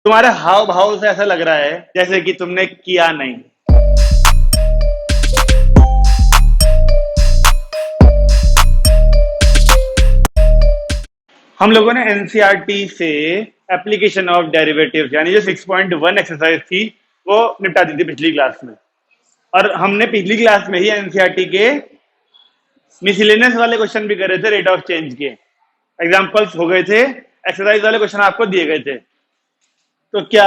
तुम्हारे हाव भाव से ऐसा लग रहा है जैसे कि तुमने किया नहीं। हम लोगों ने एनसीईआरटी से एप्लीकेशन ऑफ डेरिवेटिव्स यानी जो 6.1 एक्सरसाइज थी वो निपटा दी थी पिछली क्लास में। और हमने पिछली क्लास में ही एनसीईआरटी के मिसलेनियस वाले क्वेश्चन भी करे थे, रेट ऑफ चेंज के एग्जांपल्स हो गए थे, एक्सरसाइज वाले क्वेश्चन आपको दिए गए थे। तो क्या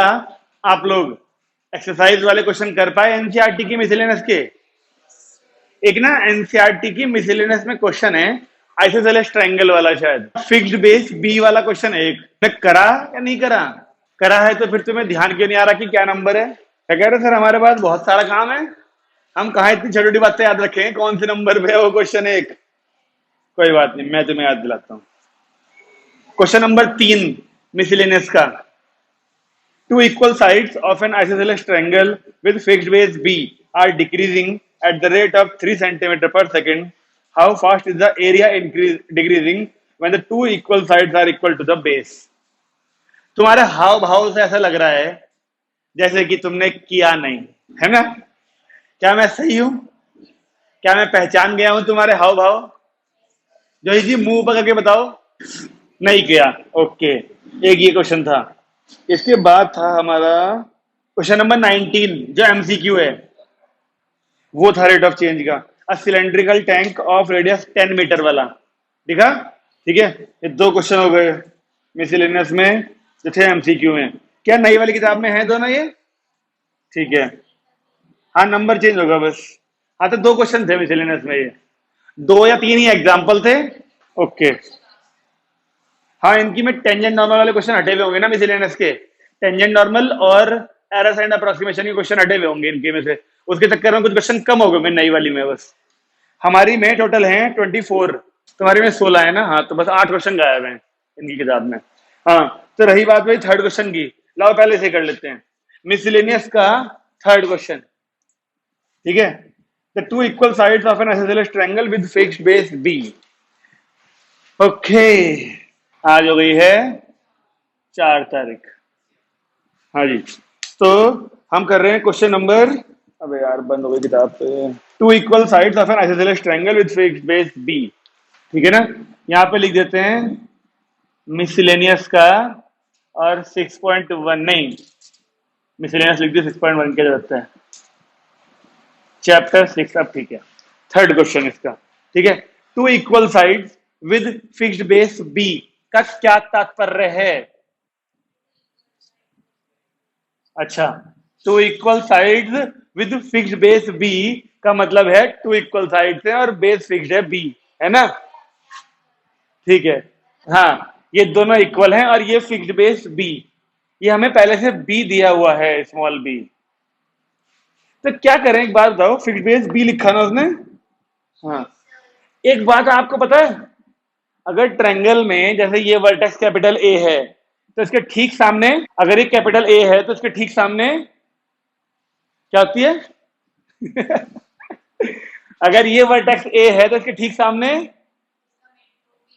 आप लोग एक्सरसाइज वाले क्वेश्चन कर पाए एनसीईआरटी की मिसलेनियस के? एक ना एनसीईआरटी की मिसलेनियस में क्वेश्चन है आइसोसेलेस ट्रायंगल वाला, शायद फिक्स्ड बेस बी वाला क्वेश्चन है। एक मैं करा या नहीं करा? करा है तो फिर तुम्हें ध्यान क्यों नहीं आ रहा कि क्या नंबर है? क्या कह रहे सर हमारे पास बहुत सारा काम है, हम कहा इतनी छोटी छोटी बातें याद रखें, कौन से नंबर पे है वो क्वेश्चन? एक कोई बात नहीं, मैं तुम्हें याद दिलाता हूँ। क्वेश्चन नंबर 3 मिसलेनियस का, two equal sides of an isosceles triangle with fixed base b are decreasing at the rate of 3 centimeter per second. How fast is the area decreasing when the two equal sides are equal to the base? तुम्हारे हाव भाव से ऐसा लग रहा है जैसे कि तुमने किया नहीं है ना? क्या मैं सही हूं? क्या मैं पहचान गया हूं तुम्हारे हाव भाव? जोही जी मुंह पकड़ के बताओ। नहीं किया, ओके। एक ये क्वेश्चन था। इसके बाद था हमारा क्वेश्चन नंबर 19 जो एमसीक्यू है, वो था रेट ऑफ चेंज का। A cylindrical tank of radius 10 metre वाला, दिखा? ठीक है, ये दो क्वेश्चन हो गए मिसलेनियस में जो थे एमसीक्यू में। क्या नई वाली किताब में है दोनों ये? ठीक है, हाँ नंबर चेंज होगा बस। हाँ तो दो क्वेश्चन थे मिसलेनियस में, ये 2 या 3 ही एग्जाम्पल थे। ओके, हाँ इनकी में टेंजेंट नॉर्मल वाले क्वेश्चन हटे हुए होंगे ना मिसलेनियस के। टेंजेंट नॉर्मल और एरर एंड अप्रोक्सीमेशन के क्वेश्चन हटे हुए होंगे इनके में से, उसके चक्कर में कुछ क्वेश्चन कम हो गए नई वाली में। बस हमारी में टोटल है 24, तुम्हारी में 16 है ना? हाँ तो बस 8 क्वेश्चन गायब हैं इनकी किताब में। हाँ तो रही बात भाई थर्ड क्वेश्चन की, लाओ पहले से कर लेते हैं मिसलेनियस का थर्ड क्वेश्चन। ठीक है, the two equal sides of an isosceles triangle with fixed base B. Okay, आज हो गई है 4 तारीख। हाँ जी, तो हम कर रहे हैं क्वेश्चन नंबर, अबे यार बंद हो गई किताब पे। Two equal sides of an isosceles triangle with fixed base B, ठीक है ना? यहाँ पे लिख देते हैं मिसलेनियस का और 6.1 नहीं, मिसलेनियस लिख दिया, 6.1 की जरूरत है, चैप्टर 6। अब ठीक है, थर्ड क्वेश्चन इसका। ठीक है, two equal sides with fixed base B का क्या तात्पर्य है? अच्छा, two equal sides with fixed base B का मतलब है टू इक्वल साइड्स है और बेस फिक्स्ड है बी, है ना? ठीक है, हाँ ये दोनों इक्वल हैं और ये फिक्स्ड बेस बी, ये हमें पहले से बी दिया हुआ है, स्मॉल बी। तो क्या करें, एक बात बताओ, फिक्स्ड बेस बी लिखा ना उसने? हाँ, एक बात आपको पता है, अगर ट्रायंगल में जैसे ये वर्टेक्स कैपिटल ए है तो इसके ठीक सामने, अगर ये कैपिटल ए है तो इसके ठीक सामने क्या होती है? अगर ये वर्टेक्स ए है तो इसके ठीक सामने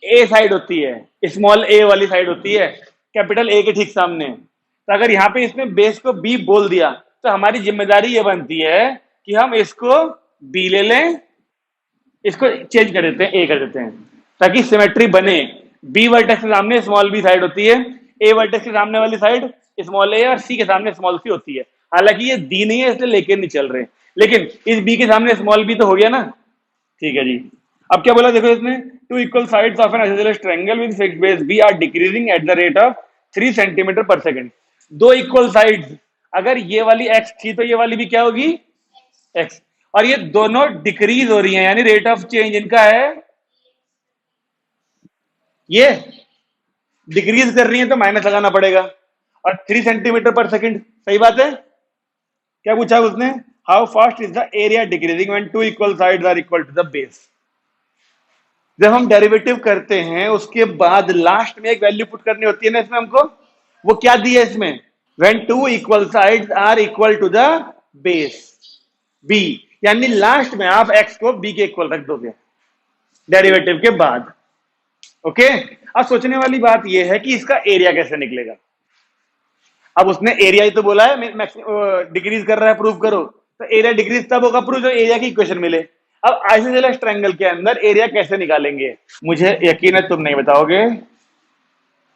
ए साइड होती है, स्मॉल ए वाली साइड होती है कैपिटल ए के ठीक सामने। तो अगर यहाँ पे इसने बेस को बी बोल दिया तो हमारी जिम्मेदारी ये बनती है कि हम इसको बी ले लें, इसको चेंज कर देते हैं, ए कर देते हैं, ताकि सिमेट्री बने। बी वर्टेक्स के सामने स्मॉल बी साइड होती है, ए वर्टेक्स के सामने वाली साइड स्मॉल ए और सी के सामने स्मॉल सी होती है। हालांकि ये दी नहीं है इसलिए लेके नहीं चल रहे, लेकिन इस बी के सामने स्मॉल बी तो हो गया ना? ठीक है जी, अब क्या बोला देखो इसमें, two equal sides of an isosceles triangle with fixed base B are decreasing at the rate of 3 centimetre per second. दो इक्वल साइड्स, अगर ये वाली एक्स थी तो ये वाली भी क्या होगी? एक्स, और ये दोनों डिक्रीज हो रही हैं, यानी रेट ऑफ चेंज इनका है ये डिक्रीज कर रही है तो माइनस लगाना पड़ेगा। और 3 सेंटीमीटर पर सेकंड, सही बात है। क्या पूछा उसने? How fast is the area decreasing when two equal sides are equal to the base. जब हम डेरिवेटिव करते हैं उसके बाद लास्ट में एक वैल्यू पुट करनी होती है ना इसमें हमको, वो क्या दी है इसमें? When two equal sides are equal to the base B, यानी लास्ट में आप एक्स को बी के इक्वल रख दोगे डेरिवेटिव के बाद। ओके, अब सोचने वाली बात यह है कि इसका एरिया कैसे निकलेगा। अब उसने एरिया ही तो बोला है, डिक्रीज कर रहा है, प्रूव करो। तो एरिया डिक्रीज तब होगा प्रूव जब एरिया की इक्वेशन मिले। अब आइसोसेलेस ट्रायंगल के अंदर एरिया कैसे निकालेंगे, मुझे यकीन है तुम नहीं बताओगे,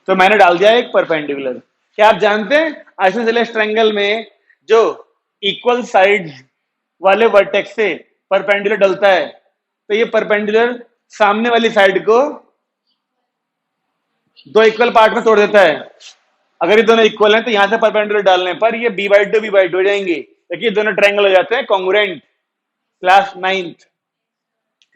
तो मैंने डाल दिया एक परपेंडिकुलर। क्या आप जानते हैं आइसोसेलेस ट्रायंगल में जो इक्वल साइड्स वाले वर्टेक्स से परपेंडिकुलर डलता है, तो ये परपेंडिकुलर सामने वाली साइड को दो इक्वल पार्ट में तोड़ देता है। अगर ये दोनों इक्वल हैं तो यहां से परपेंडिकुलर डालने पर ये b/2 हो जाएंगे, क्योंकि ये दोनों ट्रायंगल हो जाते हैं कॉन्ग्रुएंट, क्लास 9th।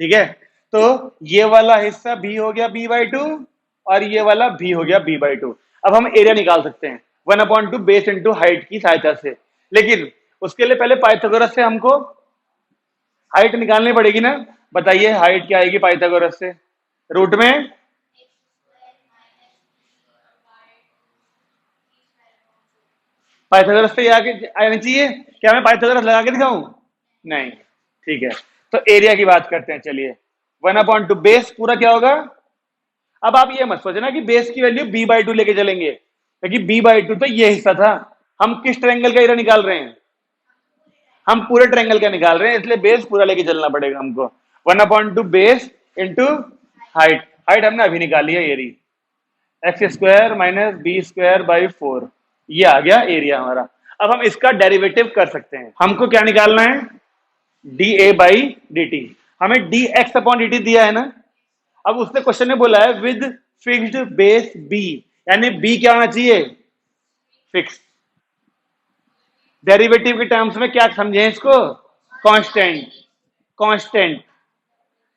ठीक है, तो ये वाला हिस्सा b हो गया b/2 और ये वाला b हो गया b/2। अब हम एरिया निकाल सकते हैं 1/2 बेस इंटू हाइट की सहायता से, लेकिन उसके लिए पहले पाइथागोरस से हमको हाइट निकालनी पड़ेगी ना। बताइए हाइट क्या आएगी पाइथागोरस से, रूट में पाइथागोरस से आगे आना चाहिए। क्या मैं पाइथागोरस लगा के दिखाऊं? नहीं। ठीक है, तो एरिया की बात करते हैं। चलिए 1/2 बेस पूरा क्या होगा। अब आप ये मत सोचना कि बेस की वैल्यू b/2 लेके चलेंगे, क्योंकि b/2 तो ये हिस्सा था। हम किस ट्रायंगल का एरिया निकाल रहे हैं, हम पूरे ट्रायंगल का निकाल रहे हैं, इसलिए बेस पूरा लेके चलना पड़ेगा हमको। 1/2 बेस इंटू हाइट, हाइट हमने अभी निकाली है, एरी x² - b²/4, ये आ गया एरिया हमारा। अब हम इसका डेरिवेटिव कर सकते हैं। हमको क्या निकालना है, dA/dt। हमें dx/dt दिया है ना। अब उसने क्वेश्चन में बोला है विद फिक्स्ड बेस b, यानी b क्या होना चाहिए, फिक्स। डेरिवेटिव के टर्म्स में क्या समझे इसको, कांस्टेंट। कांस्टेंट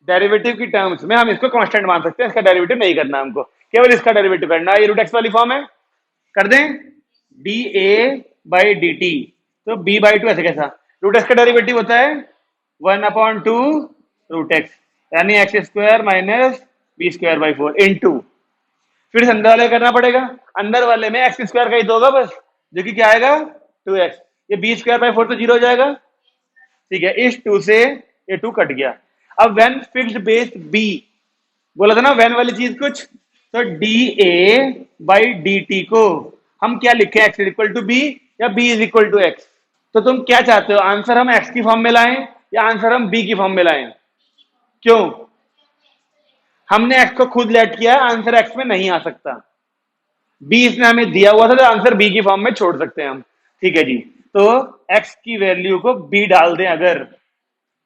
डेरिवेटिव की टर्म्स में हम इसको कांस्टेंट मान सकते हैं, इसका डेरिवेटिव नहीं करना हमको, केवल इसका डेरिवेटिव करना है। ये रूट एक्स वाली फॉर्म है, कर दें dA/dt। तो b/2 ऐसे कैसा, रूट एक्स का डेरिवेटिव होता है 1/2 रूट एक्स, यानी x² - b²/4 इंटू, फिर अंदर वाले करना पड़ेगा, अंदर वाले में x² का ही तो होगा बस, जो कि क्या आएगा 2x। ये b²/4 तो 0 हो जाएगा। ठीक है, इस 2 से ये 2 कट गया। अब व्हेन फिक्स्ड बेस b, बोला था ना व्हेन वाली चीज कुछ, तो dA/dt को हम क्या लिखें, x = b या b = x। तो तुम क्या चाहते हो, आंसर हम x की फॉर्म में लाएं या आंसर हम b की फॉर्म में लाएं? क्यों, हमने x को खुद लेट किया, आंसर x में नहीं आ सकता। b इसने हमें दिया हुआ था, तो आंसर b की फॉर्म में छोड़ सकते हैं हम। ठीक है जी, तो x की वैल्यू को b डाल दें। अगर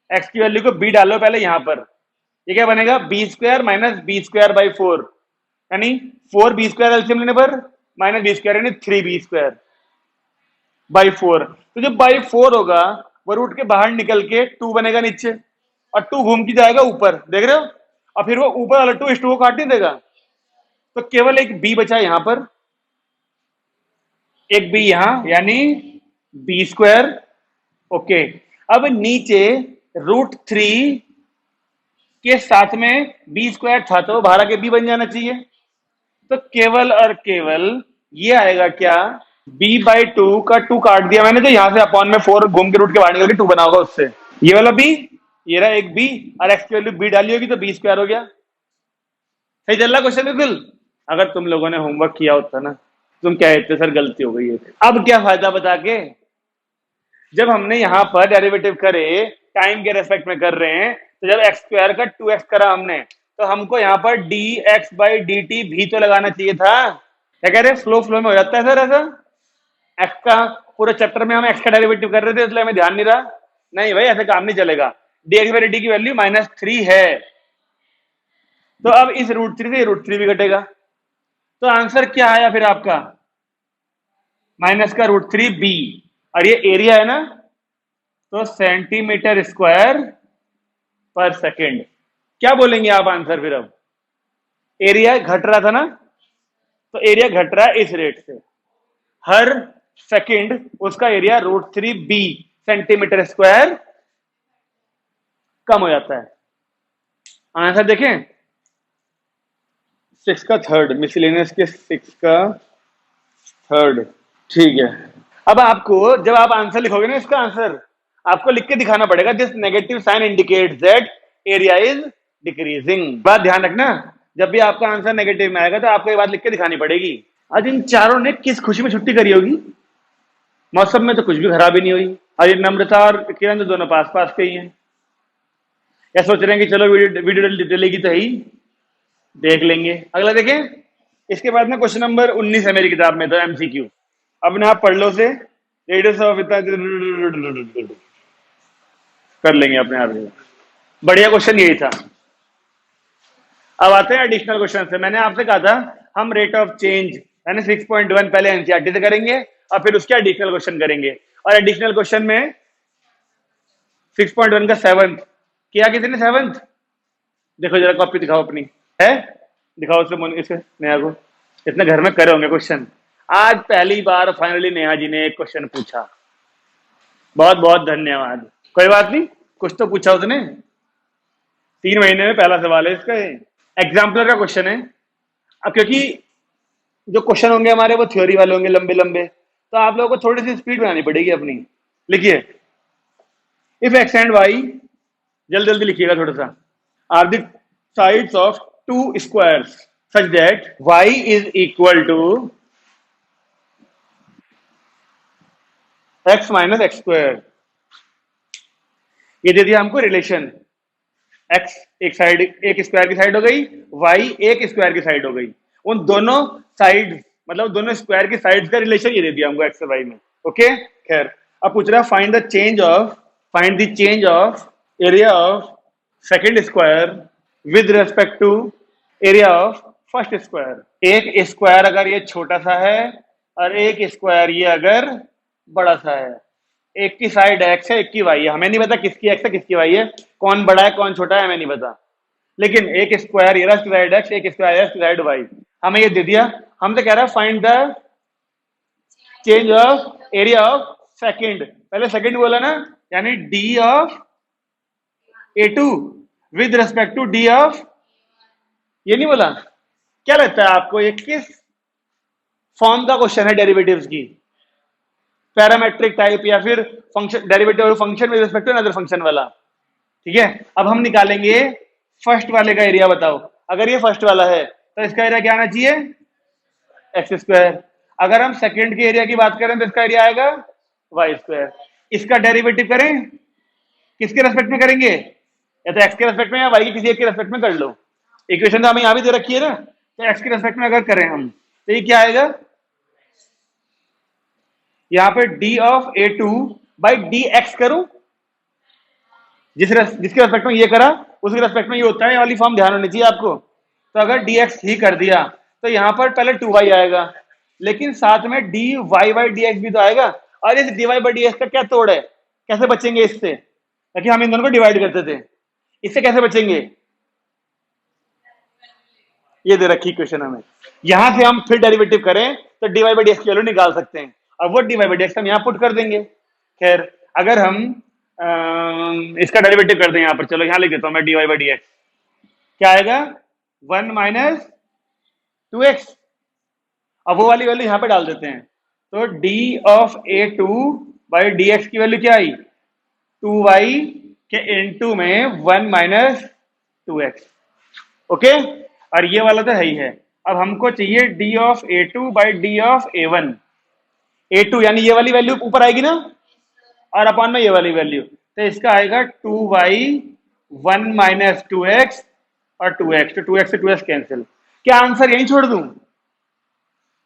x की वैल्यू को b डालो पहले यहां पर, ये क्या बनेगा, b² - b²/4, यानी 4b² एलसीएम लेने पर -b², यानी 3b²/4। तो जो बाई 4 होगा वो रूट के बाहर निकल के 2 बनेगा नीचे, और 2 घूम के जाएगा ऊपर, देख रहे हो, और फिर वो ऊपर वाला 2 इस 2 को काट नहीं देगा, तो केवल एक b बचा यहां पर, एक b यहां, यानी b²। ओके, अब नीचे √3 के साथ में b² था, तो बाहर के b बन जाना चाहिए। तो केवल और केवल ये आएगा क्या, b/2 का 2 काट दिया मैंने, तो यहां से अपॉन में 4 घूम के रूट के बाहर निकल के 2 बना होगा उससे, ये वाला b, ये रहा एक b, और x की वैल्यू b डाली होगी तो b² हो गया। सही चल रहा क्वेश्चन बिल्कुल। अगर तुम लोगों ने होमवर्क किया होता ना, तुम क्या कहते सर गलती हो गई है। अब क्या फायदा बता के, जब हमने यहां पर डेरिवेटिव करे, टाइम के रेस्पेक्ट में कर रहे हैं, तो जब x² का 2x करा हमने, तो हमको यहाँ पर dx/dt भी तो लगाना चाहिए था। क्या कह रहे, फ्लो में हो जाता है सर ऐसा। x का पूरे चैप्टर में हम x का डेरिवेटिव कर रहे थे, इसलिए हमें ध्यान नहीं रहा। नहीं भाई, ऐसे काम नहीं चलेगा। dx/dt की वैल्यू -3 है, तो अब इस √3 से √3 भी घटेगा, तो आंसर क्या आया फिर आपका, -√3b, और ये एरिया है ना, तो cm²/सेकेंड। क्या बोलेंगे आप आंसर फिर, अब एरिया घट रहा था ना, तो एरिया घट रहा है इस रेट से, हर सेकंड उसका एरिया √3b cm² कम हो जाता है। आंसर देखें, 6 का थर्ड, मिसलेनियस के 6 का थर्ड। ठीक है, अब आपको जब आप आंसर लिखोगे ना, इसका आंसर आपको लिख के दिखाना पड़ेगा, this negative sign indicates that area is decreasing. बात ध्यान रखना, जब भी आपका आंसर नेगेटिव में आएगा तो आपको ये बात लिख के दिखानी पड़ेगी। आज इन चारों ने किस खुशी में छुट्टी करी होगी? मौसम में तो कुछ भी खराबी नहीं हुई। आज ये नम्रता और किरण तो दोनों पास पास के ही हैं। या सोच रहे हैं कि चलो वीडियो वीडियो डलेगी तो ही देख लेंगे। अगला देखें। इसके बाद में क्वेश्चन नंबर 19 है मेरी किताब में, तो एमसीक्यू। अपने आप पढ़ लो से। रेडियस ऑफ इतना कर लेंगे अपने आप ही। बढ़िया क्वेश्चन यही था। अब आते हैं एडिशनल क्वेश्चन से। मैंने आपसे कहा था हम रेट ऑफ चेंज यानी 6.1 पहले एनसीईआरटी से करेंगे और फिर उसके एडिशनल क्वेश्चन करेंगे। और एडिशनल क्वेश्चन में 6.1 का 7th किया किसी ने? 7th देखो जरा, कॉपी दिखाओ अपनी। है? दिखाओ इसे नेहा को। इतने घर में करे होंगे क्वेश्चन। आज पहली बार फाइनली नेहा जी ने एक क्वेश्चन पूछा। बहुत बहुत धन्यवाद। कोई बात नहीं, कुछ तो पूछा उसने। 3 महीने में पहला सवाल है इसका। एग्जाम्पलर का क्वेश्चन है। अब क्योंकि जो क्वेश्चन होंगे हमारे वो थ्योरी वाले होंगे, लंबे लंबे, तो आप लोगों को थोड़ी सी स्पीड बनानी पड़ेगी अपनी। लिखिए, इफ एक्स एंड वाई, जल्दी जल्दी लिखिएगा थोड़ा सा, are the sides of two squares such that y is equal to x minus x square. ये दे दिया हमको रिलेशन। एक्स एक साइड, एक स्क्वायर की साइड हो गई, वाई एक स्क्वायर की साइड हो गई। उन दोनों साइड मतलब दोनों स्क्वायर की साइड्स का रिलेशन ये दे दिया हमको एक्स और वाई में। ओके, खैर अब पूछ रहा है find the change of area of second square with respect to area of first square. एक स्क्वायर अगर ये छोटा सा है और एक स्क्वायर ये अगर बड़ा सा है, एक की साइड एक्स है, एक की वाई है। हमें नहीं पता किसकी एक्स है किसकी वाई है, कौन बड़ा है कौन छोटा है, हमें नहीं पता। लेकिन एक स्क्वायर ये साइड एक्स, एक स्क्वायर ये साइड वाई, हमें ये दे दिया। हमसे कह रहा है find the change of area of second. पहले सेकंड बोला ना, यानी d of A2 with respect to d of, ये नहीं बोला? क्या लगता है आपको ये किस फॉर्म का क्वेश्चन है डेरिवेटिव्स की? पैरामेट्रिक टाइप या फिर function, derivative function with respect to another function वाला? ठीक है, अब हम निकालेंगे फर्स्ट वाले का एरिया। बताओ, अगर ये फर्स्ट वाला है तो इसका एरिया क्या आना चाहिए? X square. अगर हम सेकंड के एरिया की बात करें तो इसका एरिया आएगा वाई स्क्वायर। इसका डेरिवेटिव करें, किसके रेस्पेक्ट में करेंगे? या तो एक्स के रेस्पेक्ट में या वाई के किसी एक के रेस्पेक्ट में कर लो। इक्वेशन तो हमें यहां भी दे रखी है ना, तो एक्स के रेस्पेक्ट में अगर करें हम तो ये क्या आएगा? यहां पे D of A2 by d x करूं, जिसके रेस्पेक्ट में ये करा उसके रेस्पेक्ट में ये होता है। ये वाली फॉर्म ध्यान होनी चाहिए आपको। तो अगर डी एक्स ही कर दिया तो यहां पर पहले 2y आएगा, लेकिन साथ में d y by d x भी तो आएगा। और इस d y by d x का क्या तोड़ है? कैसे बचेंगे इससे? ताकि हम इन दोनों को डिवाइड करते थे, इससे कैसे बचेंगे? ये दे रखी क्वेश्चन हमें। यहां से हम फिर डेरिवेटिव करें तो d y by d x की वैल्यू निकाल सकते हैं। अब वो d y by d x हम यहां पुट कर देंगे। खैर, अगर हम इसका डेरिवेटिव कर दें यहां पर, चलो यहां लिख देता हूं मैं d y by d x. क्या आएगा? 1 माइनस 2x। अब वो वाली वैल्यू यहां पे डाल देते हैं, तो D of A2 by d x की वैल्यू क्या आई? 2y के इनटू में 1 माइनस 2x। ओके, और ये वाला तो है ही है। अब हमको चाहिए D of A2 by D of A1। A2 यानी ये वाली वैल्यू ऊपर आएगी ना, और अपॉन में ये वाली वैल्यू, तो इसका आएगा 2y 1 माइनस 2x और 2x, तो 2x से 2x कैंसिल। क्या आंसर यही छोड़ दूं?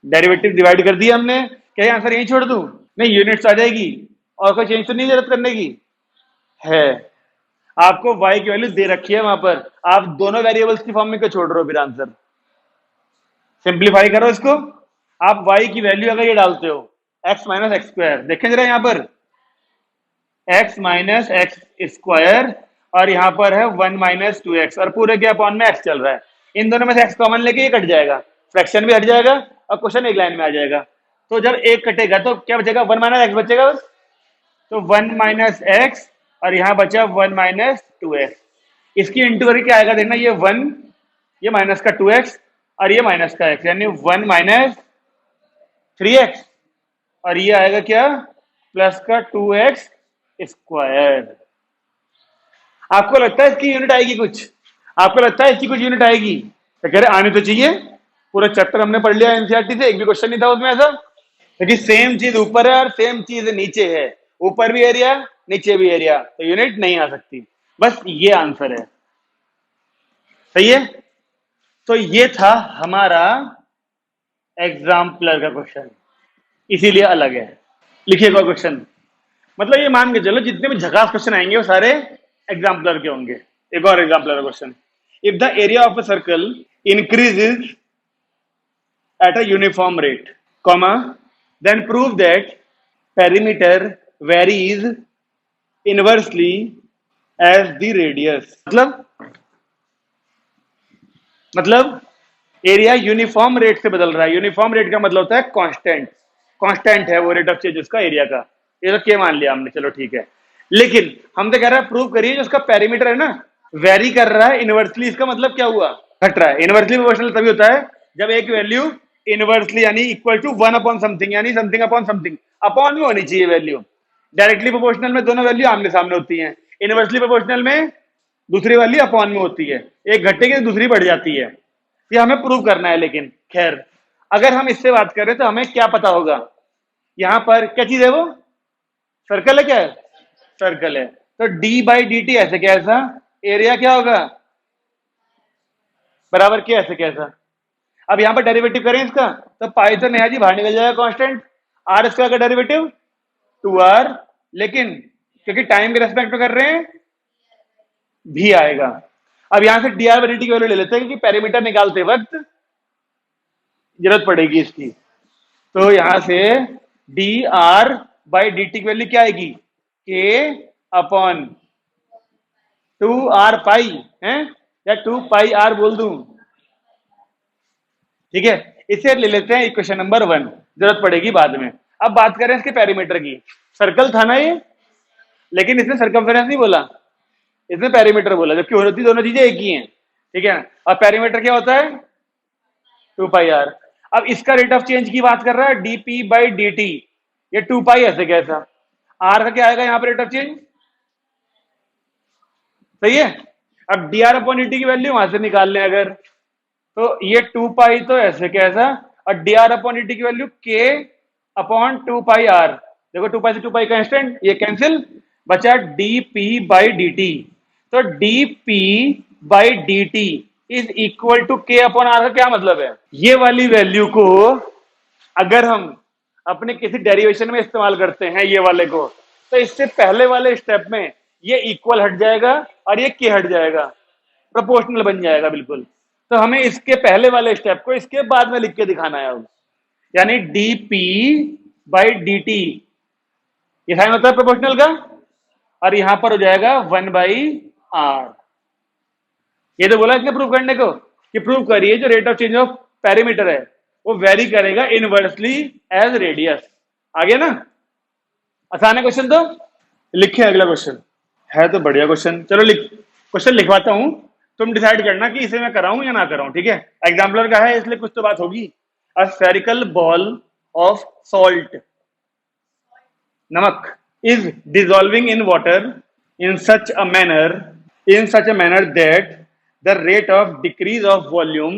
डेरिवेटिव डिवाइड कर दिया हमने, क्या आंसर यही छोड़ दूं? नहीं, यूनिट्स आ जाएगी और कोई चेंज तो नहीं जरूरत करने की है। आपको y की वैल्यू दे रखी है वहां पर, आप दोनों वेरिएबल्स की फॉर्म में क्यों छोड़ रहे हो? फिर आंसर सिंप्लीफाई करो इसको। आप y की वैल्यू अगर ये डालते हो x माइनस एक्स स्क्वायर, देखें जरा यहां पर x माइनस एक्स स्क्वायर और यहां पर है 1 माइनस 2x और पूरे के अपॉन में x चल रहा है। इन दोनों में से x कॉमन लेके ये कट जाएगा, फ्रैक्शन भी हट जाएगा और क्वेश्चन एक लाइन में आ जाएगा। तो जब एक कटेगा तो क्या बचेगा? 1 माइनस एक्स बचेगा बस। तो 1 माइनस एक्स और यहां बचा 1 माइनस 2x। इसकी इंटू करके क्या आएगा देखना, ये 1, ये माइनस का 2x और ये माइनस का x, यानी 1 माइनस 3x और ये आएगा क्या? प्लस का 2x स्क्वायर। आपको लगता है इसकी यूनिट आएगी कुछ? आपको लगता है इसकी कुछ यूनिट आएगी? तो कह रहे आने तो चाहिए। पूरा चैप्टर हमने पढ़ लिया एनसीईआरटी से, एक भी क्वेश्चन नहीं था उसमें ऐसा। क्योंकि सेम चीज ऊपर है और सेम चीज नीचे है, ऊपर भी एरिया नीचे भी एरिया, तो यूनिट नहीं आ सकती। बस ये आंसर है, सही है। तो ये था हमारा एग्जाम्पलर का क्वेश्चन, इसीलिए अलग है। लिखिएगा क्वेश्चन, मतलब ये मान के चलो जितने भी झकास क्वेश्चन आएंगे वो सारे एग्जाम्पलर के होंगे। एक और exemplar question, if the area of a circle increases at a uniform rate, comma, then prove that perimeter varies inversely as the radius. मतलब एरिया यूनिफॉर्म रेट से बदल रहा है। यूनिफॉर्म रेट का मतलब होता है कांस्टेंट, कांस्टेंट है वो रेट ऑफ चेंज उसका एरिया का। ये तो क्या मान लिया हमने, चलो ठीक है। लेकिन हम तो कह रहे हैं प्रूव करिए जो उसका पेरीमीटर है ना वेरी कर रहा है इनवर्सली, इसका मतलब क्या हुआ, घट रहा है। इनवर्सली प्रोपोर्शनल तभी होता है जब एक वैल्यू इनवर्सली यानी equal to one upon something, यानी समथिंग अपॉन समथिंग, अपॉन में होनी चाहिए वैल्यू। डायरेक्टली प्रोपोर्शनल में दोनों वैल्यू आमने सामने होती हैं, इनवर्सली प्रोपोर्शनल में दूसरी वैल्यू अपॉन में होती है, एक घटेगी तो दूसरी बढ़ जाती है। ये हमें प्रूव करना है। लेकिन खैर अगर हम इससे बात करें तो हमें क्या पता होगा, यहां पर क्या चीज है, वो सर्कल है, क्या है, सर्कल है। तो डी बाई डी टी ऐसे कैसा, एरिया क्या होगा, बराबर क्या ऐसे कैसा। अब यहां पर डेरिवेटिव करें इसका तो पाई तो नया जी बाहर निकल जाएगा कांस्टेंट, आर इसका का डेरिवेटिव 2r, लेकिन क्योंकि टाइम के रेस्पेक्ट में कर रहे हैं भी आएगा। अब यहां से D R by D T की वैल्यू ले लेते हैं क्योंकि पैरामीटर निकालते वक्त जरूरत पड़ेगी इसकी। तो यहां से D R by D T की वैल्यू क्या आएगी, के अपॉन 2r पाई है, या 2 पाई आर बोल दूं, ठीक है। इसे ले लेते हैं इक्वेशन नंबर 1, जरूरत पड़ेगी बाद में। अब बात करें इसके पेरीमीटर की। सर्कल था ना ये, लेकिन इसने सर्कमफेरेंस नहीं बोला, इसने पेरीमीटर बोला, जबकि होती दोनों चीजें एक ही हैं, ठीक है। अब पेरीमीटर क्या होता है, 2 पाई आर। अब इसका रेट ऑफ चेंज की बात कर रहा है डीपी बाई डी टी, ये 2 पाई ऐसे कैसा, आर का क्या आएगा यहाँ पर रेट ऑफ चेंज, सही है। अब D R upon D T की वैल्यू वहां से निकाल लें अगर, तो ये 2 पाई तो ऐसे कैसा, और D are upon D T की value K upon 2 pi R. देखो 2 पाई से 2 पाई कांस्टेंट, ये कैंसिल, बचा D P by D T. तो D P by D T is equal to K upon R. का क्या मतलब है, ये वाली वैल्यू को अगर हम अपने किसी डेरिवेशन में इस्तेमाल करते हैं ये वाले को, तो इससे पहले वाले स्टेप में ये इक्वल हट जाएगा और ये के हट जाएगा, प्रोपोर्शनल बन जाएगा बिल्कुल। तो हमें इसके पहले वाले स्टेप को इसके बाद में लिख के दिखाना है अब, यानी D P by D t, ये साइन होता है प्रोपोर्शनल का, और यहां पर हो जाएगा 1 बाई आर। ये तो बोला इसने प्रूव करने को कि प्रूव करिए जो rate of change of parameter है वो वेरी करेगा इनवर्सली एज रेडियस। आ गया ना, आसान है क्वेश्चन। तो लिखे अगला क्वेश्चन, है तो बढ़िया क्वेश्चन। चलो क्वेश्चन लिखवाता हूं, तुम डिसाइड करना कि इसे मैं कराऊं या ना कराऊं, ठीक है। एग्जाम्पलर का है इसलिए कुछ तो बात होगी। A spherical ball of salt, नमक, is dissolving in water in such a manner that the rate of decrease of volume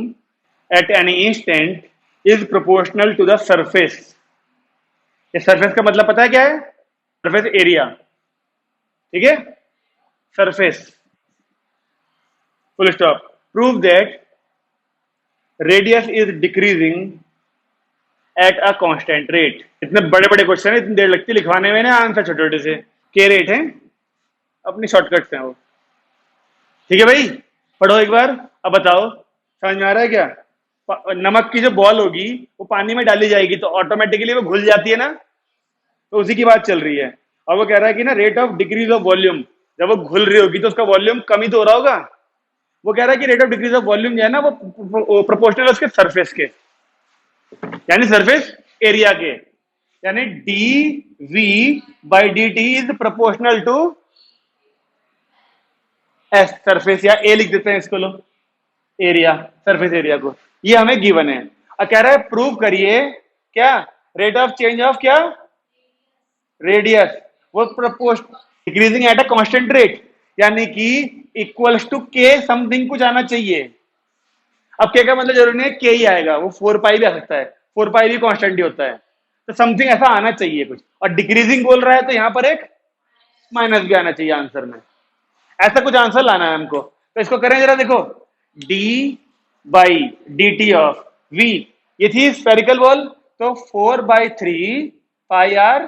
at any instant is proportional to the surface। ये सरफेस का मतलब पता है क्या है, सरफेस एरिया, ठीक है, surface, full stop. Prove that radius is decreasing at a constant rate. इतने बड़े बड़े क्वेश्चन है, इतनी देर लगती है लिखवाने में ना, आंसर छोटे छोटे से, के रेट है, अपनी शॉर्टकट्स हैं वो, ठीक है भाई। पढ़ो एक बार, अब बताओ समझ में आ रहा है क्या। नमक की जो बॉल होगी वो पानी में डाली जाएगी तो ऑटोमेटिकली वो घुल जाती है ना, तो उसी की बात चल रही है। और वो कह रहा है कि ना rate of decrease of volume, जब वो घुल रही होगी तो उसका वॉल्यूम कम ही तो हो रहा होगा। वो कह रहा है कि rate of decrease of volume जो है ना वो प्रोपोर्शनल उसके सरफेस के, यानी सरफेस एरिया के, यानी d v by D T is proportional to s, surface, या ए लिख देते हैं इसको, लो एरिया, सरफेस एरिया को। ये हमें गिवन है और कह रहा है प्रूव करिए क्या, रेट ऑफ चेंज ऑफ क्या, रेडियस, वो proportional decreasing at a constant rate, यानी कि इक्वल्स टू के समथिंग कुछ आना चाहिए। अब के का मतलब जरूरी नहीं है के ही आएगा, वो 4 पाई भी आ सकता है, 4 पाई भी कांस्टेंट ही होता है। तो समथिंग ऐसा आना चाहिए कुछ, और डिक्रीजिंग बोल रहा है तो यहाँ पर एक माइनस भी आना चाहिए आंसर में। ऐसा कुछ आंसर लाना है हमको, तो इसको करें जरा, देखो d by D t of V, ये थी स्फेरिकल बॉल, तो 4/3 pi r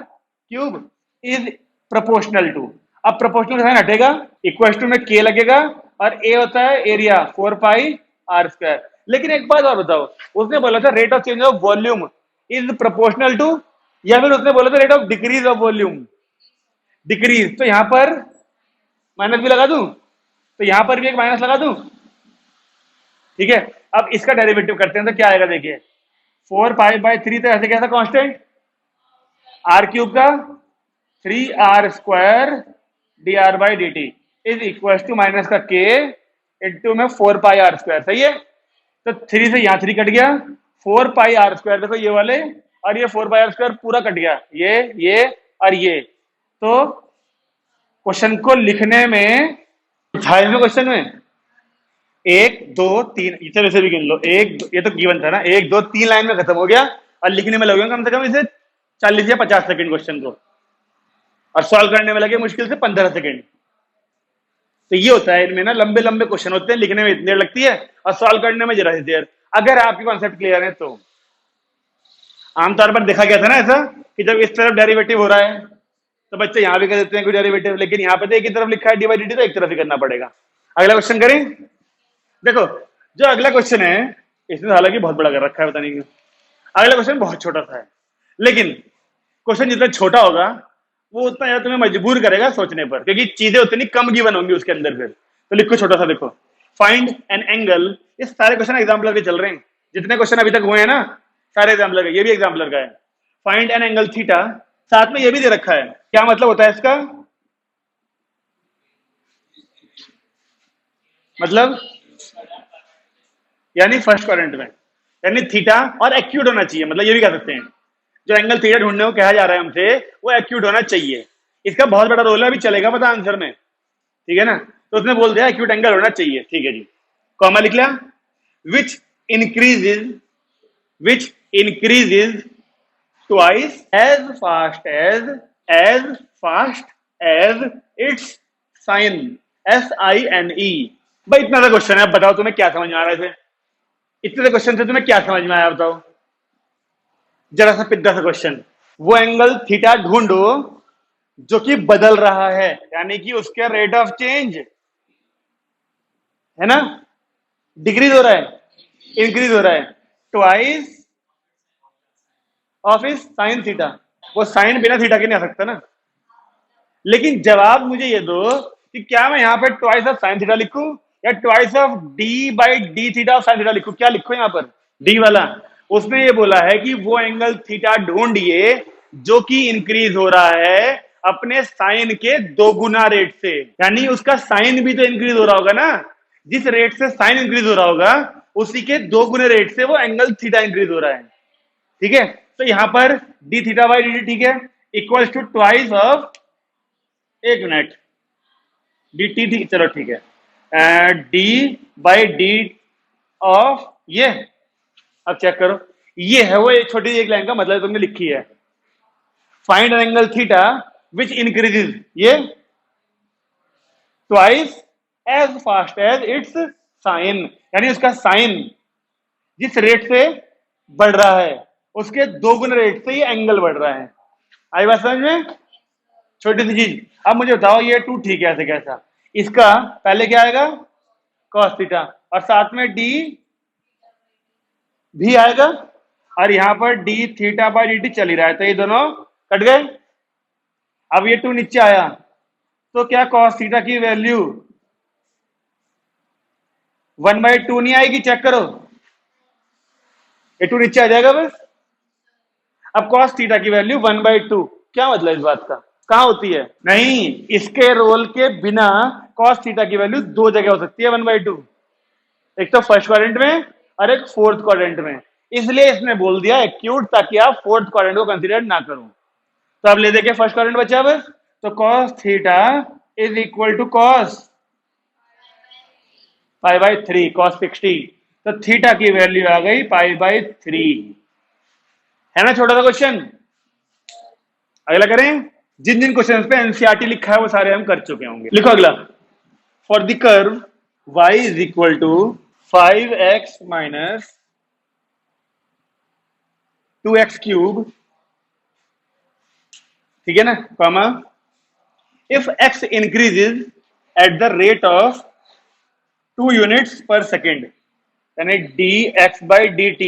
cube is proportional to, अब प्रोपोर्शनल साइन हटेगा, इक्वल टू में के लगेगा, और ए होता है एरिया 4 पाई r²। लेकिन एक बात और बताओ, उसने बोला था rate of change of volume is proportional to, या फिर उसने बोला था rate of decrease of volume, decrease, तो यहां पर माइनस भी लगा दूं, तो यहां पर भी एक माइनस लगा दूं, ठीक है। अब इसका डेरिवेटिव करते हैं तो क्या आएगा, देखिए 4 पाई/3, तो ऐसे कैसा कांस्टेंट आर क्यूब का 3r² dr/dt is equal to minus का के इंटू में 4 पाई r², सही है। तो 3 से यहां 3 कट गया, 4 पाई r², देखो ये वाले और ये 4 पाई r² पूरा कट गया, ये और ये। तो क्वेश्चन को लिखने में, 28वें क्वेश्चन में 1 2 3 इसे वैसे भी गिन लो, ये तो गिवन था ना, 1 2 3 लाइन में खत्म हो गया, और लिखने में लगेगा कम से कम इसे 40 या 50 सेकंड क्वेश्चन को, और सॉल्व करने में लगे मुश्किल से 15 सेकंड। तो ये होता है इनमें ना, लंबे लंबे क्वेश्चन होते हैं, लिखने में इतनी देर लगती है और सॉल्व करने में जरा सी देर, अगर आपके कॉन्सेप्ट क्लियर है तो। आमतौर पर देखा गया था ना ऐसा कि जब इस तरफ डेरिवेटिव हो रहा है तो बच्चे यहां भी कर देते हैं कोई डेरिवेटिव, लेकिन यहाँ पे तो एक ही तरफ लिखा है डी बाई डी टी, तो एक तरफ ही करना पड़ेगा। अगला क्वेश्चन करें, देखो जो अगला क्वेश्चन है इसने हालांकि बहुत बड़ा कर रखा है, पता नहीं क्यों। अगला क्वेश्चन बहुत छोटा सा है, लेकिन क्वेश्चन जितना छोटा होगा वो उतना ज्यादा तुम्हें मजबूर करेगा सोचने पर, क्योंकि चीजें उतनी कम गिवन होंगी उसके अंदर। फिर तो लिखो छोटा सा, देखो फाइंड एन एंगल, ये सारे क्वेश्चन एग्जाम्पलर के चल रहे हैं, जितने क्वेश्चन अभी तक हुए हैं ना सारे एग्जाम्पलर के, ये भी एग्जाम्पलर का है। फाइंड एन एंगल थीटा, साथ में ये भी दे रखा है, क्या मतलब होता है इसका, मतलब यानी फर्स्ट क्वाड्रेंट में, यानी थीटा और एक्यूट होना चाहिए, मतलब ये भी कह सकते हैं जो एंगल थीटा ढूंढने को कहा जा रहा है हमसे वो एक्यूट होना चाहिए। इसका बहुत बड़ा रोल है, अभी चलेगा पता आंसर में, ठीक है ना। तो उसने बोल दिया एक्यूट एंगल होना चाहिए, ठीक है जी, कॉमा लिख लिया। Which increases twice as its sine, SINE। भाई इतना सा क्वेश्चन है, बताओ तुम्हें क्या समझ में आ रहा है, इतने से क्वेश्चन से तुम्हें क्या समझ में आया बताओ, जरा सा पिद्दा सा क्वेश्चन। वो एंगल थीटा ढूंढो जो कि बदल रहा है, यानी कि उसके रेट ऑफ चेंज है ना, डिक्रीज हो रहा है इंक्रीज हो रहा है, ट्वाइस ऑफ इस साइन थीटा, वो साइन बिना थीटा के नहीं आ सकता ना। लेकिन जवाब मुझे ये दो कि क्या मैं यहाँ पे ट्वाइस ऑफ साइन थीटा लिखूं या twice of D by D theta of sine theta लिखूं, क्या लिखूं यहाँ पर, डी वाला। उसने ये बोला है कि वो एंगल थीटा ढूंढिए जो कि इंक्रीज हो रहा है अपने साइन के 2 गुना रेट से, यानी उसका साइन भी तो इंक्रीज हो रहा होगा ना, जिस रेट से साइन इंक्रीज हो रहा होगा उसी के 2 गुने रेट से वो एंगल थीटा इंक्रीज हो रहा है, ठीक है। तो यहां पर D theta by D T, ठीक है, इक्वल टू ट्वाइस ऑफ, एक मिनट, डी टी थी, चलो ठीक है, डी बाई डी ऑफ ये, अब चेक करो, ये है वो एक छोटी एक लाइन का मतलब तुमने लिखी है, find an angle theta which increases ये twice as fast as its sine, यानी उसका साइन जिस रेट से बढ़ रहा है उसके 2 गुना रेट से ये एंगल बढ़ रहा है। आई बात समझ में, छोटी सी चीज। अब मुझे बताओ ये 2 ठीक है, ऐसे कैसा, इसका पहले क्या आएगा cos थीटा, और साथ में डी भी आएगा, और यहां पर D theta by D T चल ही रहा है, तो ये दोनों कट गए। अब ये 2 नीचे आया तो क्या cos थीटा की वैल्यू 1/2 नहीं आएगी, चेक करो, ये 2 नीचे आ जाएगा बस। अब cos थीटा की वैल्यू 1/2, क्या मतलब इस बात का, कहां होती है, नहीं, इसके रोल के बिना cos थीटा की वैल्यू 2 जगह हो सकती है 1/2, एक तो फर्स्ट क्वाड्रेंट में और एक फोर्थ क्वाड्रेंट में, इसलिए इसने बोल दिया एक्यूट, ताकि आप फोर्थ क्वाड्रेंट को कंसीडर ना करो। तो अब ले देखिए फर्स्ट क्वाड्रेंट बचा बस, तो cos theta is equal to cos 5/3 cos 60, तो थीटा की वैल्यू आ गई π/3। है ना छोटा सा क्वेश्चन। अगला करें। जिन जिन क्वेश्चन पे एनसीईआरटी लिखा है वो सारे हम कर चुके होंगे। लिखो अगला। For the curve y is equal to 5x minus 2x cube, ठीक है ना, comma, if x increases at the rate of 2 units per second, यानी dx/dt,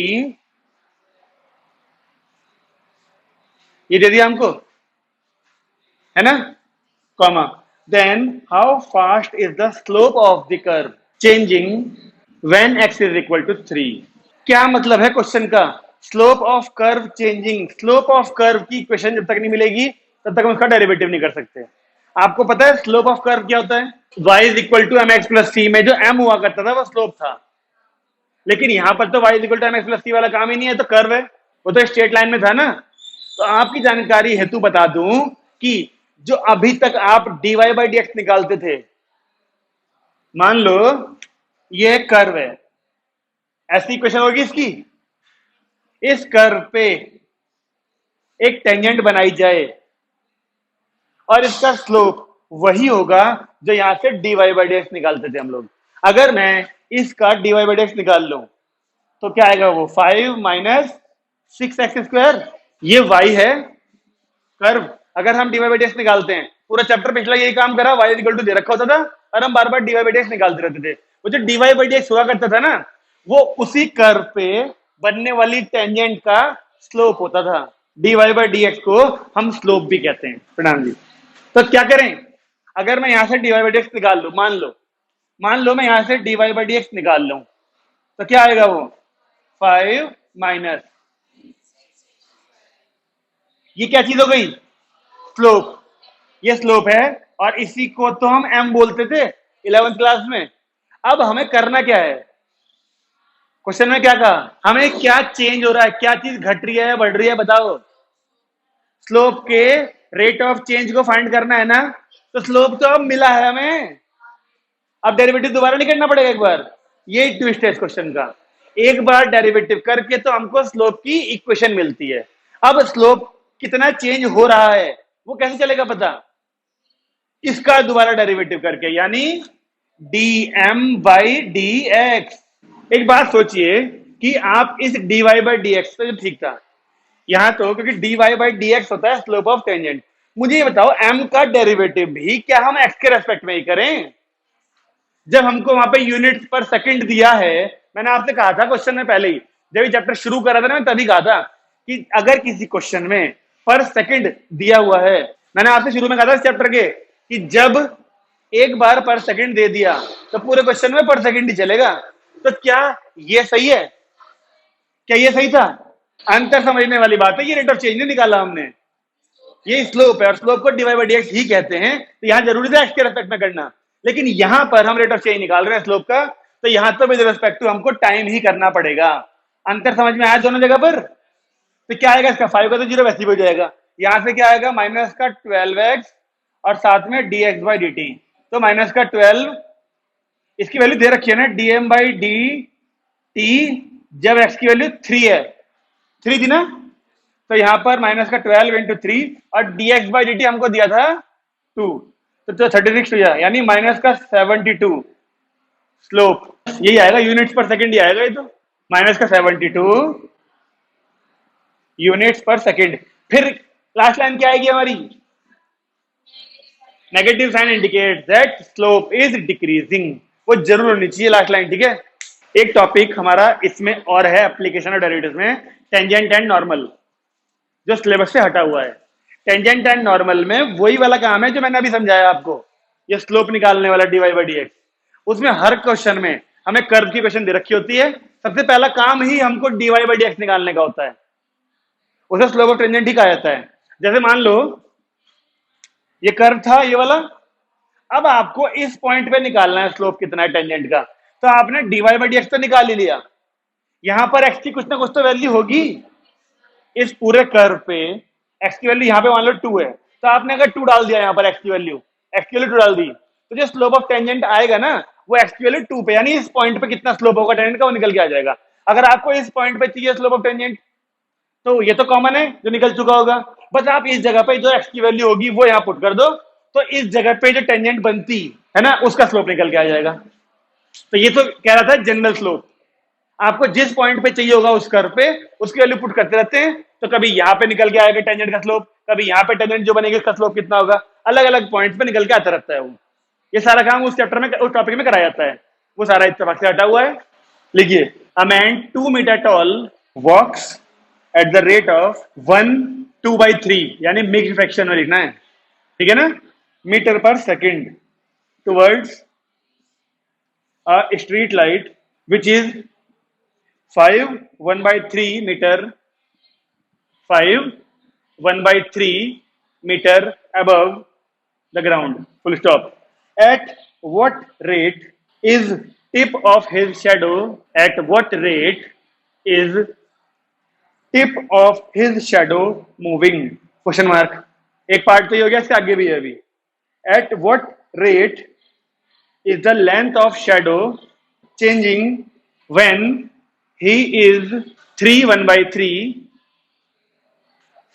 ये दे दिया हमको, है ना, comma, then how fast is the slope of the curve changing when x is equal to 3। क्या मतलब है क्वेश्चन का? Slope of curve changing. Slope of curve की इक्वेशन जब तक नहीं मिलेगी तब तक हम उसका डेरिवेटिव नहीं कर सकते। आपको पता है स्लोप ऑफ कर्व क्या होता है? y is equal to m x plus c में जो m हुआ करता था वो स्लोप था, लेकिन यहां पर तो y is equal to m x plus c वाला काम ही नहीं है, तो कर्व है, वो तो स्ट्रेट लाइन में था ना। तो आपकी जानकारी हेतु बता दूं कि जो अभी तक आप dy/dx निकालते थे, मान लो ये कर्व है, ऐसी इक्वेशन होगी इसकी, इस कर्व पे एक टेंजेंट बनाई जाए और इसका स्लोप वही होगा जो यहां से dy/dx निकालते थे हम लोग। अगर मैं इसका dy/dx निकाल लूं तो क्या आएगा? वो 5 माइनस 6x²। ये y है कर्व। अगर हम dy/dx निकालते हैं, पूरा चैप्टर पिछला यही काम करा, y इक्वल टू दे रखा होता था और हम बार बार dy/dx निकालते रहते थे। वो जो dy/dx हुआ करता था ना, वो उसी कर्व पे बनने वाली टेंजेंट का स्लोप होता था। dy/dx को हम स्लोप भी कहते हैं। प्रणाम जी। तो क्या करें? अगर मैं यहां से dy/dx निकाल लूं, मान लो मैं यहां से dy/dx निकाल लूं, तो क्या आएगा? वो 5 माइनस, ये क्या चीज हो गई? स्लोप। ये स्लोप है और इसी को तो हम m बोलते थे 11th क्लास में। अब हमें करना क्या है? क्वेश्चन में क्या कहा? हमें क्या चेंज हो रहा है, क्या चीज घट रही है या बढ़ रही है, बताओ। स्लोप के रेट ऑफ चेंज को फाइंड करना है ना। तो स्लोप तो अब मिला है हमें, अब डेरिवेटिव दोबारा नहीं करना पड़ेगा एक बार। ये ट्विस्ट है इस क्वेश्चन का। एक बार डेरिवेटिव करके तो हमको स्लोप की इक्वेशन मिलती है। अब स्लोप कितना चेंज हो रहा है वो कैसे चलेगा पता? इसका दोबारा डेरिवेटिव करके, यानी dm/dx। एक बात सोचिए कि आप इस dy/dx तो ठीक था यहां, तो क्योंकि dy/dx होता है स्लोप ऑफ टेंजेंट। मुझे ये बताओ m का डेरिवेटिव भी क्या हम x के रेस्पेक्ट में ही करें? जब हमको वहां पे यूनिट्स पर सेकंड दिया है, मैंने आपसे कहा था क्वेश्चन में पहले ही, जब ये चैप्टर शुरू करा था ना, मैं तभी कहा था कि अगर किसी क्वेश्चन में पर सेकंड दिया हुआ है, मैंने आपसे शुरू में कहा था इस चैप्टर के कि जब एक बार पर सेकंड दे दिया तो पूरे क्वेश्चन में पर सेकंड ही चलेगा। तो क्या ये सही है? क्या ये सही था? अंतर समझने वाली बात है, ये रेट ऑफ चेंज नहीं निकाला हमने, ये स्लोप है और स्लोप को dy/dx ही कहते हैं। तो यहां जरूरी था x के रेस्पेक्ट में करना, लेकिन यहां पर हम रेट ऑफ चेंज निकाल रहे हैं स्लोप का, तो यहां तो विद रिस्पेक्ट टू हमको टाइम ही करना पड़ेगा। अंतर समझ में आया दोनों जगह पर? तो क्या आएगा इसका? 5 का तो 0 वैसे ही हो जाएगा। यहां से क्या आएगा? माइनस का 12x और साथ में dx/dt, तो माइनस का 12, इसकी वैल्यू दे रखी है ना dm/dt, जब x की वैल्यू 3 है, 3 थी ना, तो यहां पर माइनस का 12 इंटू 3 और dx/dt हमको दिया था 2, तो 36 हो जाए, यानी माइनस का 72 स्लोप। यही आएगा, यूनिट्स पर सेकंड ही आएगा ये तो, माइनस का 72 यूनिट्स पर सेकंड। फिर लास्ट लाइन क्या आएगी हमारी? Negative sign indicate that slope is decreasing, वो जरूर होनी चाहिए लास्ट लाइन, ठीक है। एक टॉपिक हमारा इसमें और है एप्लीकेशन ऑफ डेरिवेटिव्स में, टेंजेंट एंड नॉर्मल, जो सिलेबस से हटा हुआ है। टेंजेंट एंड नॉर्मल में वही वाला काम है जो मैंने अभी समझाया आपको, ये स्लोप निकालने वाला dy/dx। उसमें हर क्वेश्चन में हमें कर्व की क्वेश्चन दे रखी होती है, सबसे पहला काम ही हमको dy/dx निकालने का होता है, उसे स्लोप ऑफ टेंजेंट ही कहा जाता है। जैसे मान लो ये कर्व था ये वाला, अब आपको इस पॉइंट पे निकालना है स्लोप कितना है टेंजेंट का, तो आपने dy/dx तो निकाल ही लिया, यहां पर x की कुछ ना कुछ तो वैल्यू होगी। इस पूरे कर्व पे x की वैल्यू यहां पे मान लो 2 है, तो आपने अगर 2 डाल दिया यहां पर x की वैल्यू 2 डाल दी, तो जो स्लोप ऑफ टेंजेंट आएगा ना वो x की वैल्यू 2 पे, यानी इस पॉइंट पे कितना स्लोप होगा टेंजेंट का वो निकल के आ जाएगा। अगर आपको इस पॉइंट पे चाहिए स्लोप ऑफ टेंजेंट तो ये तो कॉमन है जो निकल चुका होगा, बस आप इस जगह पे जो x की वैल्यू होगी वो यहाँ पुट कर दो, तो इस जगह पे जो टेंजेंट बनती है ना उसका स्लोप निकल के आ जाएगा। तो ये तो कह रहा था जनरल स्लोप, आपको जिस पॉइंट पे चाहिए होगा उस कर्व पे उसकी वैल्यू पुट करते रहते हैं, तो कभी यहाँ पे निकल के आएगा टेंजेंट का स्लोप, कभी यहाँ पे टेंजेंट जो बनेगी उसका स्लोप कितना होगा, अलग अलग पॉइंट्स पे निकल के आता रहता है वो। ये सारा काम उस चैप्टर में उस टॉपिक में कराया जाता है, वो सारा इत्तेफाक से हटा हुआ है। लिखिए, a man 2 metre tall walks at the rate of 1/2/3, यानी मिक्स्ड फ्रैक्शन में लिखना है, ठीक है ना, मीटर पर second towards a street light which is 5 1/3 meter 5 1/3 meter above the ground, full stop. At what rate is tip of his shadow, at what rate is tip of his shadow moving, question mark। एक part तो ये हो गया, इसके आगे भी है अभी। At what rate is the length of shadow changing when he is 3 1/3,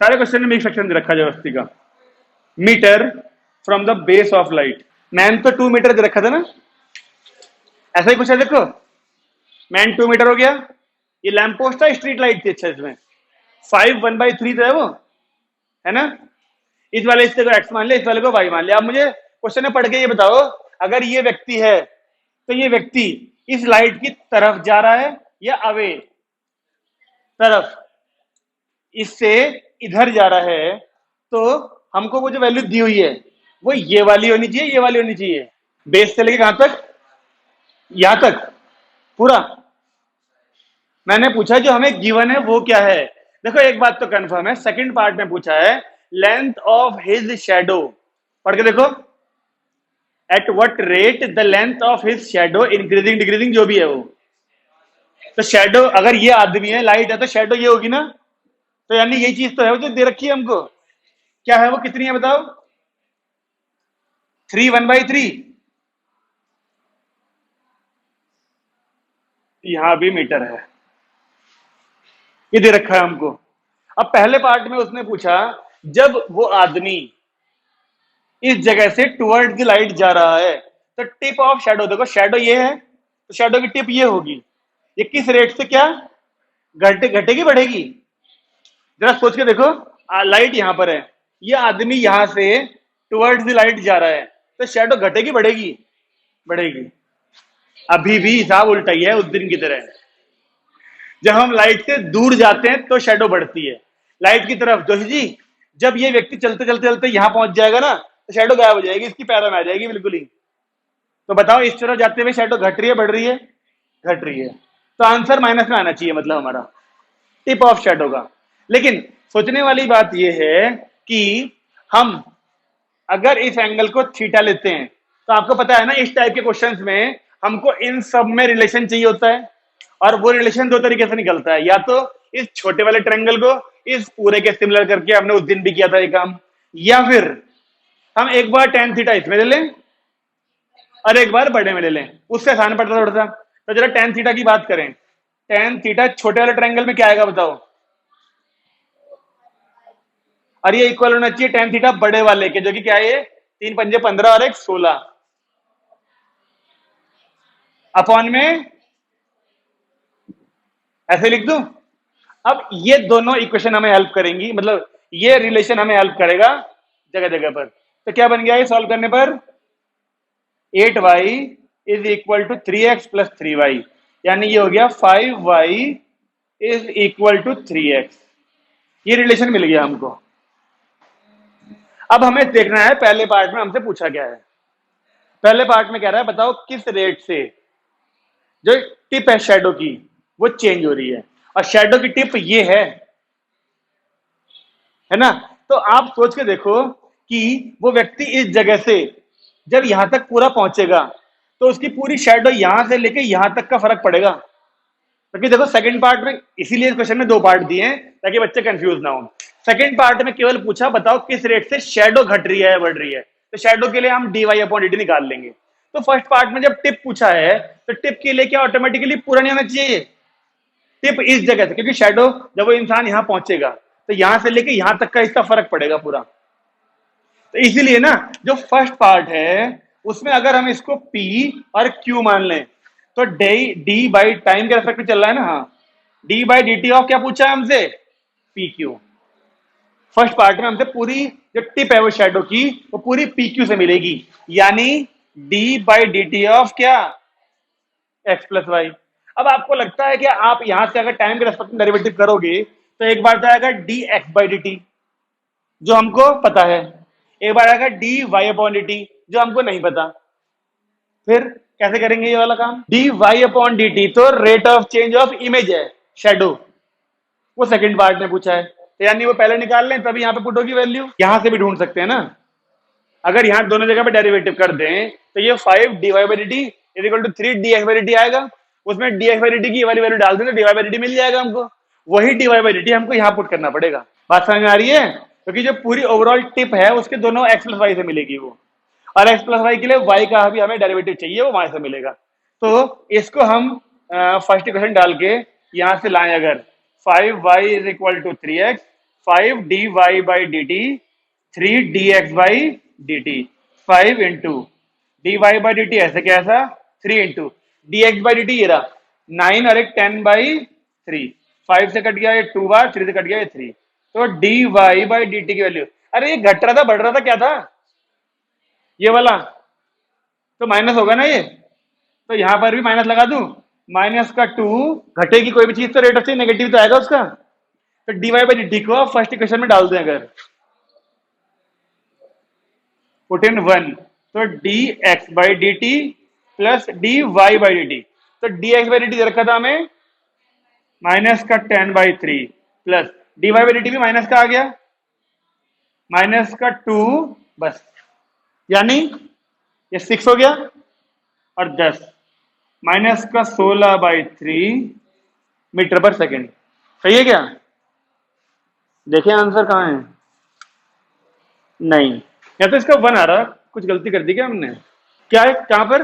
सारे क्वेश्चन में मिक्स सेक्शन दे रखा है व्यवस्थी का, metre from the base of light. Man तो 2 मीटर दे रखा था ना, ऐसा ही कुछ है, देखो मैन 2 मीटर हो गया, ये लैंप पोस्ट था, स्ट्रीट लाइट थी, अच्छा इसमें 5 1/3 तो है वो, है ना, इस वाले हिस्से को एक्स मान लिया, इस वाले को वाई मान लिया। अब मुझे क्वेश्चन में पढ़ के ये बताओ, अगर ये व्यक्ति है तो ये व्यक्ति इस लाइट की तरफ जा रहा है या अवे तरफ, इससे इधर जा रहा है, तो हमको वो जो वैल्यू दी हुई है वो ये वाली होनी चाहिए, ये वाली होनी चाहिए, बेस से लेके कहां तक, यहां तक पूरा। मैंने पूछा जो हमें गिवन है वो क्या है, देखो एक बात तो कंफर्म है, सेकंड पार्ट में पूछा है लेंथ ऑफ हिज शैडो, पढ़ के देखो, at what rate the length of his shadow increasing decreasing जो भी है वो, तो शैडो अगर ये आदमी है, लाइट है, तो शैडो ये होगी ना, तो यानी यही चीज तो है वो जो दे रखी है हमको, क्या है वो, कितनी है बताओ, 3 1/3, यहां भी मीटर है, ये दे रखा है हमको। अब पहले पार्ट में उसने पूछा जब वो आदमी इस जगह से टुवर्ड द लाइट जा रहा है तो टिप ऑफ शैडो, देखो शैडो ये है तो शैडो की टिप ये होगी, ये किस रेट से क्या घटेगी बढ़ेगी, जरा सोच के देखो, लाइट यहां पर है, ये आदमी यहां से टुवर्ड्स द लाइट जा रहा है, तो शैडो घटेगी बढ़ेगी, बढ़ेगी। अभी भी हिसाब उल्टा ही है उस दिन की तरह, जब हम लाइट से दूर जाते हैं तो शैडो बढ़ती है, लाइट की तरफ जोशी जी जब ये व्यक्ति चलते चलते चलते यहां पहुंच जाएगा ना तो शैडो गायब हो जाएगी, इसकी पैरों में आ जाएगी बिल्कुल ही। तो बताओ इस तरह जाते हुए शैडो घट रही है बढ़ रही है, घट रही है, तो आंसर माइनस में आना चाहिए, मतलब हमारा टिप ऑफ शैडो का। लेकिन सोचने वाली बात यह है कि हम अगर इस एंगल को थीटा लेते हैं तो आपको पता है ना इस टाइप के क्वेश्चंस में हमको इन सब में रिलेशन चाहिए होता है, और वो रिलेशन दो तरीके से निकलता है, या तो इस छोटे वाले ट्रायंगल को इस पूरे के सिमिलर करके, हमने उस दिन भी किया था ये काम, या फिर हम एक बार tan थीटा इसमें ले लें और एक बार बड़े में ले लें, उससे आसान पड़ता थोड़ा सा। तो जरा tan थीटा की बात करें, tan थीटा छोटे वाले ट्रायंगल में क्या आएगा बताओ, और ये इक्वल होना चाहिए tan थीटा बड़े वाले के, जो कि क्या है 3 पंजे 15 और 1 16 अपॉन में, ऐसे लिख दूं। अब ये दोनों इक्वेशन हमें हेल्प करेंगी, मतलब ये रिलेशन हमें हेल्प करेगा जगह जगह पर। तो क्या बन गया ये सॉल्व करने पर, 8y is equal to 3x plus 3y, यानी ये हो गया 5y is equal to 3x, ये रिलेशन मिल गया हमको। अब हमें देखना है पहले पार्ट में हमसे पूछा क्या है, पहले पार्ट में कह रहा है बताओ किस रेट से जो टिप है शैडो की वो चेंज हो रही है, और शैडो की टिप ये है ना। तो आप सोच के देखो कि वो व्यक्ति इस जगह से जब यहां तक पूरा पहुंचेगा तो उसकी पूरी शैडो यहां से लेके यहां तक का फर्क पड़ेगा, क्योंकि देखो सेकंड पार्ट में, इसीलिए इस क्वेश्चन में 2 पार्ट दिए हैं ताकि बच्चे कंफ्यूज ना हो। सेकंड पार्ट में केवल पूछा बताओ किस रेट से शैडो घट रही है बढ़ रही है, तो शैडो के लिए हम dy/dt निकाल लेंगे। तो फर्स्ट पार्ट में जब टिप पूछा है तो टिप के लिए क्या ऑटोमेटिकली पूरा नहीं आना चाहिए? टिप इस जगह से, क्योंकि शेडो जब वो इंसान यहां पहुंचेगा तो यहां से लेके यहां तक का इसका फर्क पड़ेगा पूरा। तो इसीलिए ना जो फर्स्ट पार्ट है उसमें अगर हम इसको P और Q मान लें तो डी बाई टाइम के रेस्पेक्ट में चल रहा है ना। हाँ, D by D t of क्या पूछा है हमसे? P Q. फर्स्ट पार्ट में हमसे पूरी जो टिप है वो शेडो की वो पूरी पी क्यू से मिलेगी, यानी d by D t of क्या? X plus y. अब आपको लगता है कि आप यहां से अगर टाइम के रेस्पेक्ट में डेरिवेटिव करोगे तो एक बार तो आएगा d x by D t जो हमको पता है, एक बार आएगा d y upon D t जो हमको नहीं पता। फिर कैसे करेंगे ये वाला काम? D y upon D T तो rate of change of image है, शेडो, वो सेकंड पार्ट में पूछा है, तो यानी वो पहले निकाल लें तभी यहाँ पे पुट होगी वैल्यू। यहां से भी ढूंढ सकते हैं ना, अगर यहां दोनों जगह पे डेरिवेटिव कर दें तो ये 5 d y by D T is equal to 3 d x by D t आएगा। उसमें d x by D T की वाली वैल्यू डाल दें तो d y by D t मिल जाएगा हमको। वही d y by D t हमको यहाँ पुट करना पड़ेगा। बात समझ में आ रही है? क्योंकि जो पूरी ओवरऑल टिप है उसके दोनों एक्स प्लस वाई से मिलेगी वो, और एक्स प्लस वाई के लिए वाई का भी हमें डेरिवेटिव चाहिए, वो वहां से मिलेगा। तो इसको हम फर्स्ट इक्वेशन डाल के यहां से लाएं, अगर 5y is equal to 3x, 5 d y by D t 3 d x by D t 5 into d y by D t ऐसे कैसा 3 into d x by D t ये रहा 9 और एक 10 बाई 3, 5 से कट गया ये 2 बार, 3 से कट गया ये 3, तो d y by D T की वैल्यू, अरे ये घट रहा था बढ़ रहा था क्या था ये वाला, तो माइनस होगा ना ये, तो यहां पर भी माइनस लगा दूं, माइनस का 2, घटेगी कोई भी चीज तो रेट ऑफ चेंज नेगेटिव तो आएगा उसका, तो d y by D t को फर्स्ट इक्वेशन में डाल दें, अगर पुट इन 1 तो d x by D t plus d y by D T, तो d x by D t रखा था हमें माइनस का 10/3 plus d y by D t भी माइनस का आ गया माइनस का 2, बस यानी ये 6 हो गया और 10 माइनस का 16/3 मीटर पर सेकेंड। सही है क्या? देखिए आंसर कहाँ है? नहीं, या तो इसका 1 आ रहा, कुछ गलती कर दी क्या हमने? क्या है कहां पर?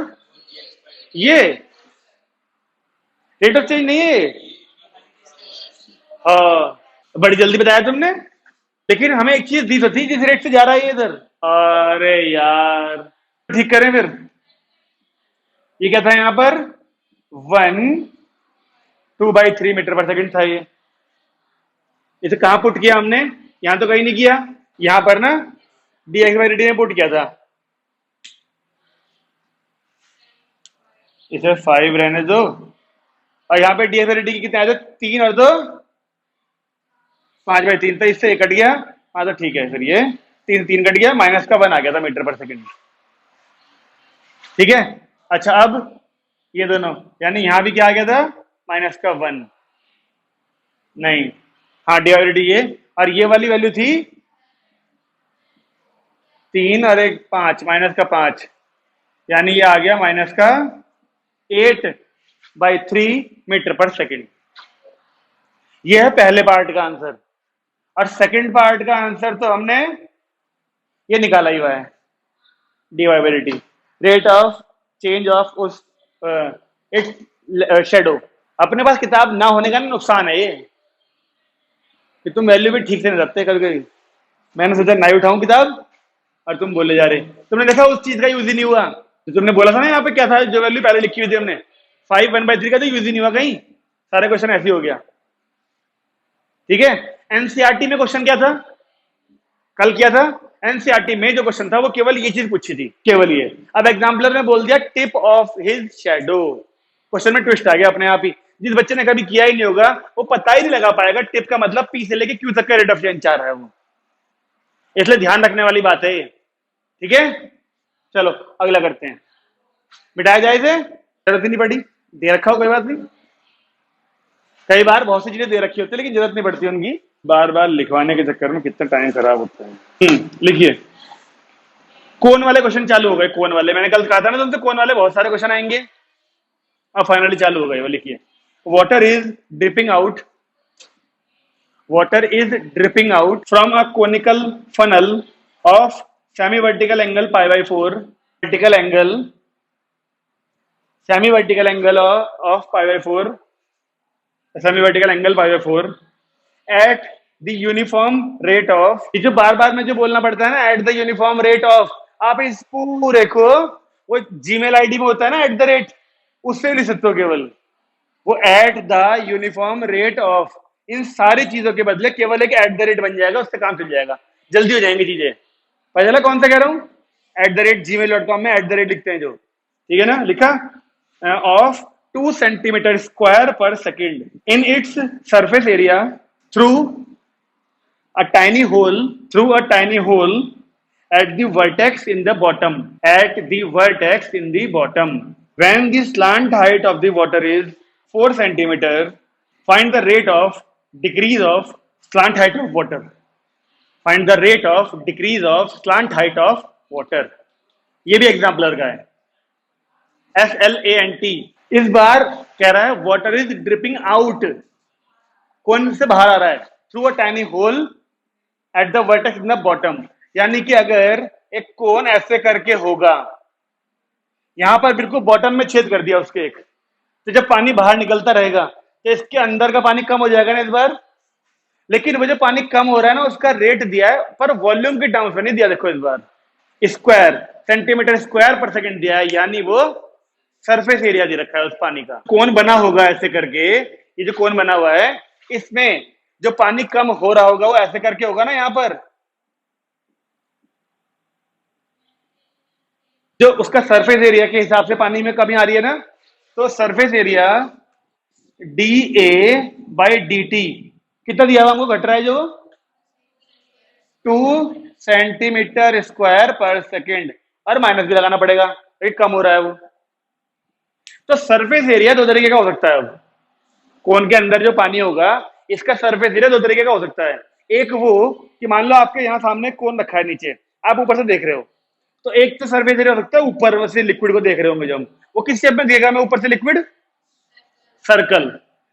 ये रेट ऑफ चेंज नहीं है। हाँ, बड़ी जल्दी बताया तुमने, लेकिन हमें एक चीज दी तो थी जिस रेट से जा रहा है ये इधर। अरे यार, ठीक करें फिर। ये क्या था यहां पर? 1/2/3 मीटर पर सेकंड था ये। इसे कहां पुट किया हमने? यहां तो कहीं नहीं किया, यहां पर ना D x by D T में पुट किया था। इसे 5 रहने दो, और यहाँ पे D x by D T की कितने आए थे? 3 और 2 5/3, तो इससे 1 कट गया। हाँ तो ठीक है, फिर ये 3 कट गया, माइनस का 1 आ गया था मीटर पर सेकंड। ठीक है, अच्छा अब ये दोनों, यानी यहां भी क्या आ गया था? माइनस का 1 नहीं, हाँ डी वाई डी ये, और ये वाली वैल्यू थी 3 और एक 5, माइनस का 5, यानी ये आ गया माइनस का 8/3 मीटर पर सेकंड। ये है पहले पार्ट का आंसर, और सेकंड पार्ट का आंसर तो हमने ये निकाला ही हुआ है, d y by D t, rate of change of उस शेडो। अपने पास किताब ना होने का नुकसान है ये कि तुम वैल्यू भी ठीक से नहीं रखते कभी कभी। मैंने सोचा नहीं उठाऊं किताब और तुम बोले जा रहे, तुमने देखा उस चीज का यूज ही नहीं हुआ। तो तुमने बोला था ना यहाँ पे क्या था, जो वैल्यू पहले लिखी हुई थी हमने 5 1/3 का, तो यूज ही नहीं हुआ कहीं, सारे क्वेश्चन ऐसे ही हो गया। ठीक है, एनसीईआरटी में क्वेश्चन क्या था, कल किया था एनसीईआरटी में जो क्वेश्चन था वो केवल ये चीज पूछी थी, केवल ये। अब एग्जाम्पलर ने बोल दिया tip of his shadow, question में ट्विस्ट आ गया अपने आप ही। जिस बच्चे ने कभी किया ही नहीं होगा वो पता ही नहीं लगा पाएगा टिप का मतलब पी से लेके क्यू तक का रेट ऑफ चेंज चाह रहा है वो, इसलिए ध्यान रखने वाली बात है ये। ठीक है, चलो अगला करते हैं। मिटाया जाए इसे, जरूरत नहीं पड़ी, दे रखा हो कोई बात नहीं। कई बार बहुत सी चीजें दे रखी होती है लेकिन जरूरत नहीं पड़ती उनकी, बार बार लिखवाने के चक्कर में कितना टाइम खराब होता है। लिखिए, कोन वाले क्वेश्चन चालू हो गए। कोन वाले मैंने कल कहा था ना तुमसे, कोन वाले बहुत सारे क्वेश्चन आएंगे, अब फाइनली चालू हो गए वो। लिखिए, water is dripping out, water is dripping out from a conical funnel of semi vertical angle pi by 4, vertical angle semi vertical angle of pi by 4, semi vertical angle pi by 4 eight the uniform rate of, ये जो बार बार में जो बोलना पड़ता है ना, eight the uniform rate of, आप इस पूरे को वो जीमेल आईडी में होता है ना @ उससे लिख सकते हो केवल, वो at the uniform rate of, इन सारी चीजों के बदले केवल एक @ बन जाएगा, उससे काम चल जाएगा, जल्दी हो जाएंगी चीजें। पता चला कौन सा कह रहा हूं? @gmail.com में @ लिखते हैं जो, ठीक है ना, लिखा ऑफ 2 सेंटीमीटर स्क्वायर पर second in its surface area through a tiny hole through a tiny hole at the vertex in the bottom, at the vertex in the bottom. When the slant height of the water is 4 centimeter, find the rate of decrease of slant height of water. Find the rate of decrease of slant height of water. ये भी exemplar का है, SLANT। इस बार कह रहा है water is dripping out, कौन से बाहर आ रहा है, through a tiny hole at the vertex in the bottom, यानी कि अगर एक कोन ऐसे करके होगा, यहां पर बिल्कुल बॉटम में छेद कर दिया उसके एक, तो जब पानी बाहर निकलता रहेगा तो इसके अंदर का पानी कम हो जाएगा ना इस बार, लेकिन वो जो पानी कम हो रहा है ना उसका रेट दिया है पर वॉल्यूम के टर्म्स में नहीं दिया। देखो इस बार स्क्वायर सेंटीमीटर स्क्वायर पर सेकंड दिया है, यानी वो सरफेस एरिया दे रखा है उस पानी का। कौन बना होगा ऐसे करके, ये जो कौन बना हुआ है इसमें जो पानी कम हो रहा होगा वो ऐसे करके होगा ना, यहां पर जो उसका सरफेस एरिया के हिसाब से पानी में कमी आ रही है ना, तो सरफेस एरिया dA/dt कितना दिया हुआ हमको, घट रहा है जो 2 सेंटीमीटर स्क्वायर पर सेकेंड, और माइनस भी लगाना पड़ेगा क्योंकि कम हो रहा है वो। तो सरफेस एरिया दो तरीके का हो सकता है। अब कोन के अंदर जो पानी होगा इसका सरफेस एरिया दो तरीके का हो सकता है। एक वो कि मान लो आपके यहाँ सामने कोन रखा है, नीचे आप ऊपर से देख रहे हो, तो एक तो सरफेस एरिया हो सकता है ऊपर से लिक्विड को देख रहे होंगे जब, वो किस शेप में दिखेगा, मैं ऊपर से लिक्विड सर्कल,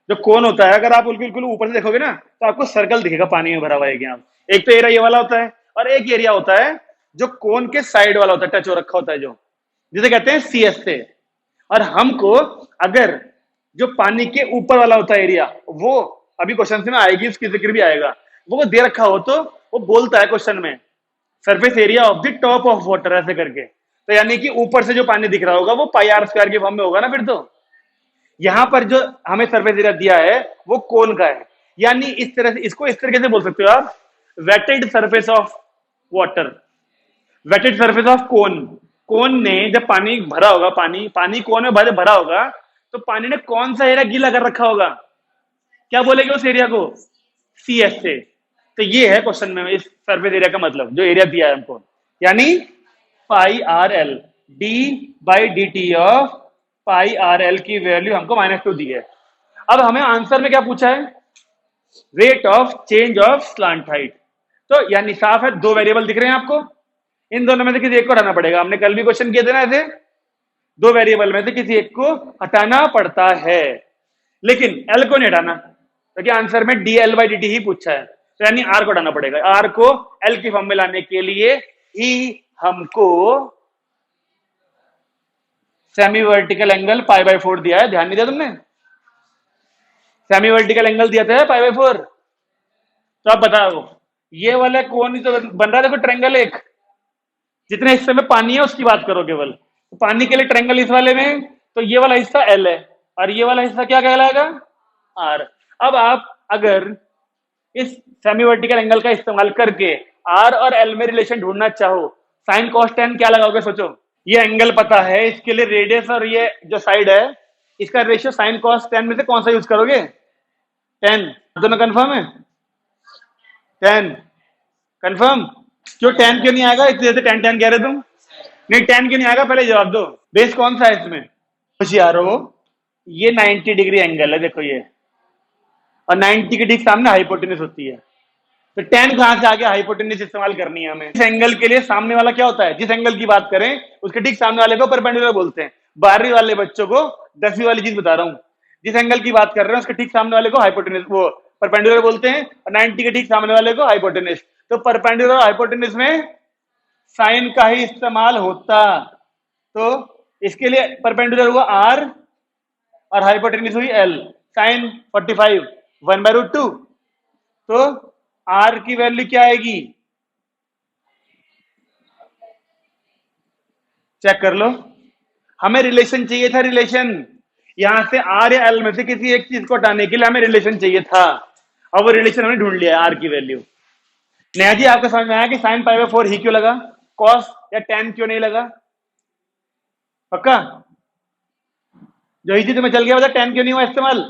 जो कोन होता है अगर आप बिल्कुल ऊपर से देखोगे ना तो आपको सर्कल दिखेगा पानी में भरा हुआ है। यहाँ एक तो एरिया ये वाला होता है और एक एरिया होता है जो कोन के साइड वाला होता है, टच हो रखा होता है, जो जिसे कहते हैं CS से। और हमको अगर जो पानी के ऊपर वाला होता है एरिया, वो अभी क्वेश्चन में आएगी, उसकी जिक्र भी आएगा, वो दे रखा हो तो वो बोलता है क्वेश्चन में surface area of the top of water ऐसे करके, तो यानी कि ऊपर से जो पानी दिख रहा होगा वो πr² के फॉर्म में होगा ना। फिर तो यहां पर जो हमें सरफेस एरिया दिया है वो कोन का है, यानी इस तरह से इसको इस तरीके से बोल सकते हो आप, wetted surface of water, wetted surface of cone. Cone ने जब पानी भरा होगा, पानी कोन में भरा होगा, तो पानी ने कौन सा एरिया गीला कर रखा होगा, क्या बोलेंगे उस एरिया को, CS से। तो ये है क्वेश्चन में इस सरफेस एरिया का मतलब जो एरिया दिया है हमको, यानी πrl d/dt ऑफ πrl की वैल्यू हमको -2 दी है। अब हमें आंसर में क्या पूछा है, rate of change of slant height. तो यानी साफ है, दो वेरिएबल दिख रहे हैं आपको, इन दोनों में से किसी एक को हटाना पड़ेगा। हमने कल भी क्वेश्चन किए थे ना ऐसे, दो वेरिएबल में से किसी एक को हटाना पड़ता है, लेकिन L को नहीं हटाना क्योंकि आंसर में dL/dt ही पूछा है, तो यानी R को हटाना पड़ेगा। R को L की फॉर्म में लाने के लिए ही हमको सेमी वर्टिकल एंगल π/4 दिया है। ध्यान नहीं दिया तुमने, सेमी वर्टिकल एंगल दिया था π/4। तो अब बताओ ये वाला कौन ही तो बन रहा है, देखो ट्रायंगल, एक जितने हिस्से में पानी है उसकी बात करो केवल, तो पानी के लिए ट्रायंगल इस वाले में, तो ये वाला हिस्सा L है और ये वाला हिस्सा क्या कहलाएगा, R। अब आप अगर इस सेमी वर्टिकल एंगल का इस्तेमाल करके R और L में रिलेशन ढूंढना चाहो, साइन कॉस टेन क्या लगाओगे, सोचो। ये एंगल पता है, इसके लिए रेडियस और ये जो साइड है इसका रेशियो साइन कॉस टेन में से कौन सा यूज करोगे, 10। दोनों कंफर्म है, 10 कंफर्म। क्यों 10 क्यों नहीं आएगा, इतने 10 कह रहे तुम, नहीं 10 क्यों नहीं आएगा, पहले जवाब दो। बेस कौन सा है इसमें, होशियारो, ये 90 डिग्री एंगल है, देखो ये, और 90 के ठीक सामने हाइपोटेन्यूज होती है, तो 10 कहां से आगे हाइपोटेन्यूज इस्तेमाल करनी है हमें। इस एंगल के लिए सामने वाला क्या होता है, जिस एंगल की बात करें उसके ठीक सामने वाले को परपेंडिकुलर बोलते हैं। 12वीं वाले बच्चों को 10वीं वाली चीज बता रहा हूं, जिस एंगल की बात कर रहे हैं उसके ठीक सामने वाले को हाइपोटेन्यूज, वो परपेंडिकुलर बोलते हैं, और 90 के ठीक सामने वाले को हाइपोटेन्यूज। तो परपेंडिकुलर हाइपोटेन्यूज में साइन का ही इस्तेमाल होता, तो इसके लिए परपेंडिकुलर हुआ आर और हाइपोटेन्यूज हुई एल, साइन 45 1/√2। तो आर की वैल्यू क्या आएगी, चेक कर लो। हमें रिलेशन चाहिए था, रिलेशन यहां से आर या एल में से किसी एक चीज को हटाने के लिए हमें रिलेशन चाहिए था, और वो रिलेशन हमने ढूंढ लिया आर की वैल्यू। नया जी आपको समझ में आया कि साइन π/4 ही क्यों लगा, कॉस या टेन क्यों नहीं लगा? पक्का जो ही चीज में चल गया, टेन क्यों नहीं हुआ इस्तेमाल,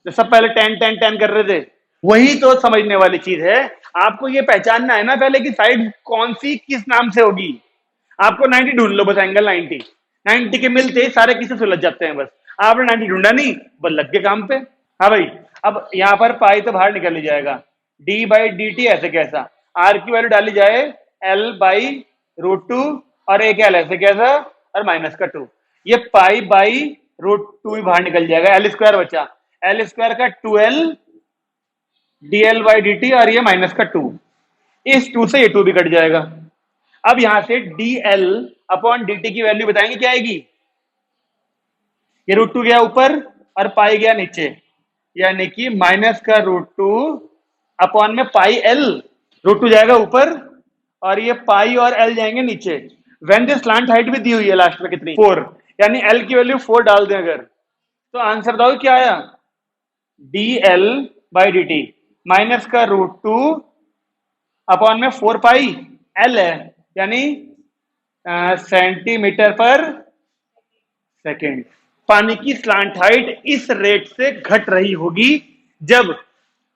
जो सब पहले टेन टेन टेन कर रहे थे। वही तो समझने वाली चीज है। आपको ये पहचानना है ना पहले कि साइड कौन सी किस नाम से होगी। आपको 90 ढूंढ लो बस, एंगल 90 के मिलते ही सारे किसी सुलझ जाते हैं। बस आपने 90 ढूंढा नहीं, बस लग के काम पे। हाँ भाई, अब यहाँ पर पाई तो बाहर निकल ही जाएगा, d/dt ऐसे कैसा, आर की वैल्यू डाली जाए L/√2 और एक एल ऐसे कैसा, और -2, ये π/√2 ही बाहर निकल जाएगा, L² बचा, L² का 2L dl/dt और ये -2, इस 2 से ये 2 भी कट जाएगा। अब यहां से dl/dt की वैल्यू बताएंगे क्या आएगी, ये √2 गया ऊपर और पाई गया नीचे, यानी कि -√2 अपॉन में πl, √2 जाएगा ऊपर और ये पाई और एल जाएंगे नीचे। वेन दिस स्लांट हाइट भी दी हुई है लास्ट में कितनी, 4, यानी एल की वैल्यू 4 डाल दें अगर, तो आंसर बताओ क्या आया, dl/dt -√2 अपॉन में 4 पाई एल है, यानी सेंटीमीटर पर सेकेंड। पानी की स्लांट हाइट इस रेट से घट रही होगी जब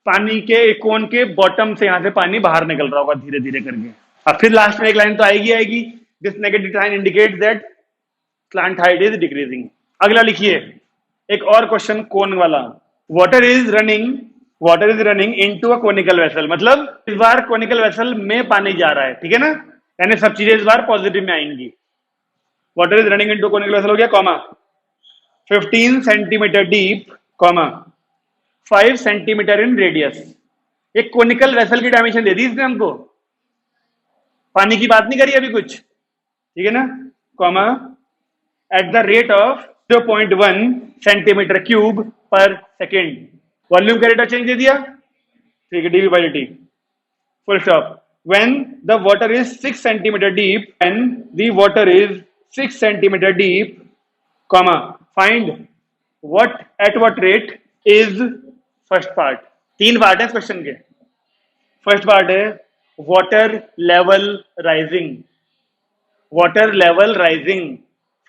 पानी के कोन के बॉटम से यहां से पानी बाहर निकल रहा होगा धीरे धीरे करके। अब फिर लास्ट में एक लाइन तो आएगी आएगी, this negative sign indicates that slant height is decreasing. अगला लिखिए एक और क्वेश्चन कोन वाला, water is running into a conical vessel, मतलब इस बार कोनिकल वेसल में पानी जा रहा है, ठीक है ना, यानी सब चीजें इस बार पॉजिटिव में आएंगी। Water is running into conical vessel हो गया, comma 15 centimetre deep, comma 5 centimetre इन रेडियस। एक कोनिकल वेसल की डायमेंशन दे दी इसने हमको, पानी की बात नहीं करी अभी कुछ, ठीक है ना, comma eight the rate of 0.1 centimetre cube पर सेकेंड। वॉल्यूम का रेट ऑफ चेंज दे दिया, ठीक है, dV/dt, full stop. when the water is 6 centimeter deep, when the water is 6 centimeter deep, comma find what at what rate is first part। 3 part है इस question के। First part है water level rising, water level rising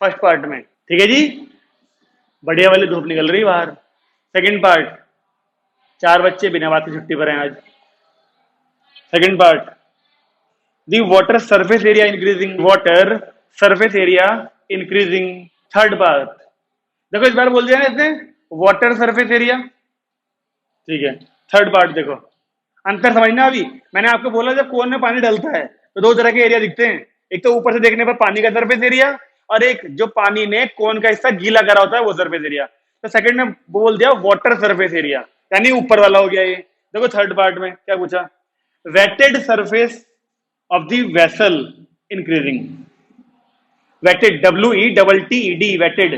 first part में, ठीक है जी, बढ़िया वाली धूप निकल रही बाहर। सेकंड पार्ट, 4 बच्चे बिना बात की छुट्टी पर हैं आज। Second part, the water surface area increasing, water surface area increasing. Third part, देखो इस बार बोल दिया ना इसने वाटर सरफेस एरिया, ठीक है। थर्ड पार्ट देखो, अंतर समझना। अभी मैंने आपको बोला जब कोन में पानी डलता है तो 2 तरह के एरिया दिखते हैं, एक तो ऊपर से देखने पर पानी का सरफेस एरिया, और एक जो पानी ने कोन का हिस्सा गीला करा होता है वो सरफेस एरिया। तो सेकंड में बोल दिया वाटर सरफेस एरिया, यानी ऊपर वाला हो गया ये। देखो थर्ड पार्ट में क्या पूछा, wetted surface of the vessel increasing, wetted WETTED, wetted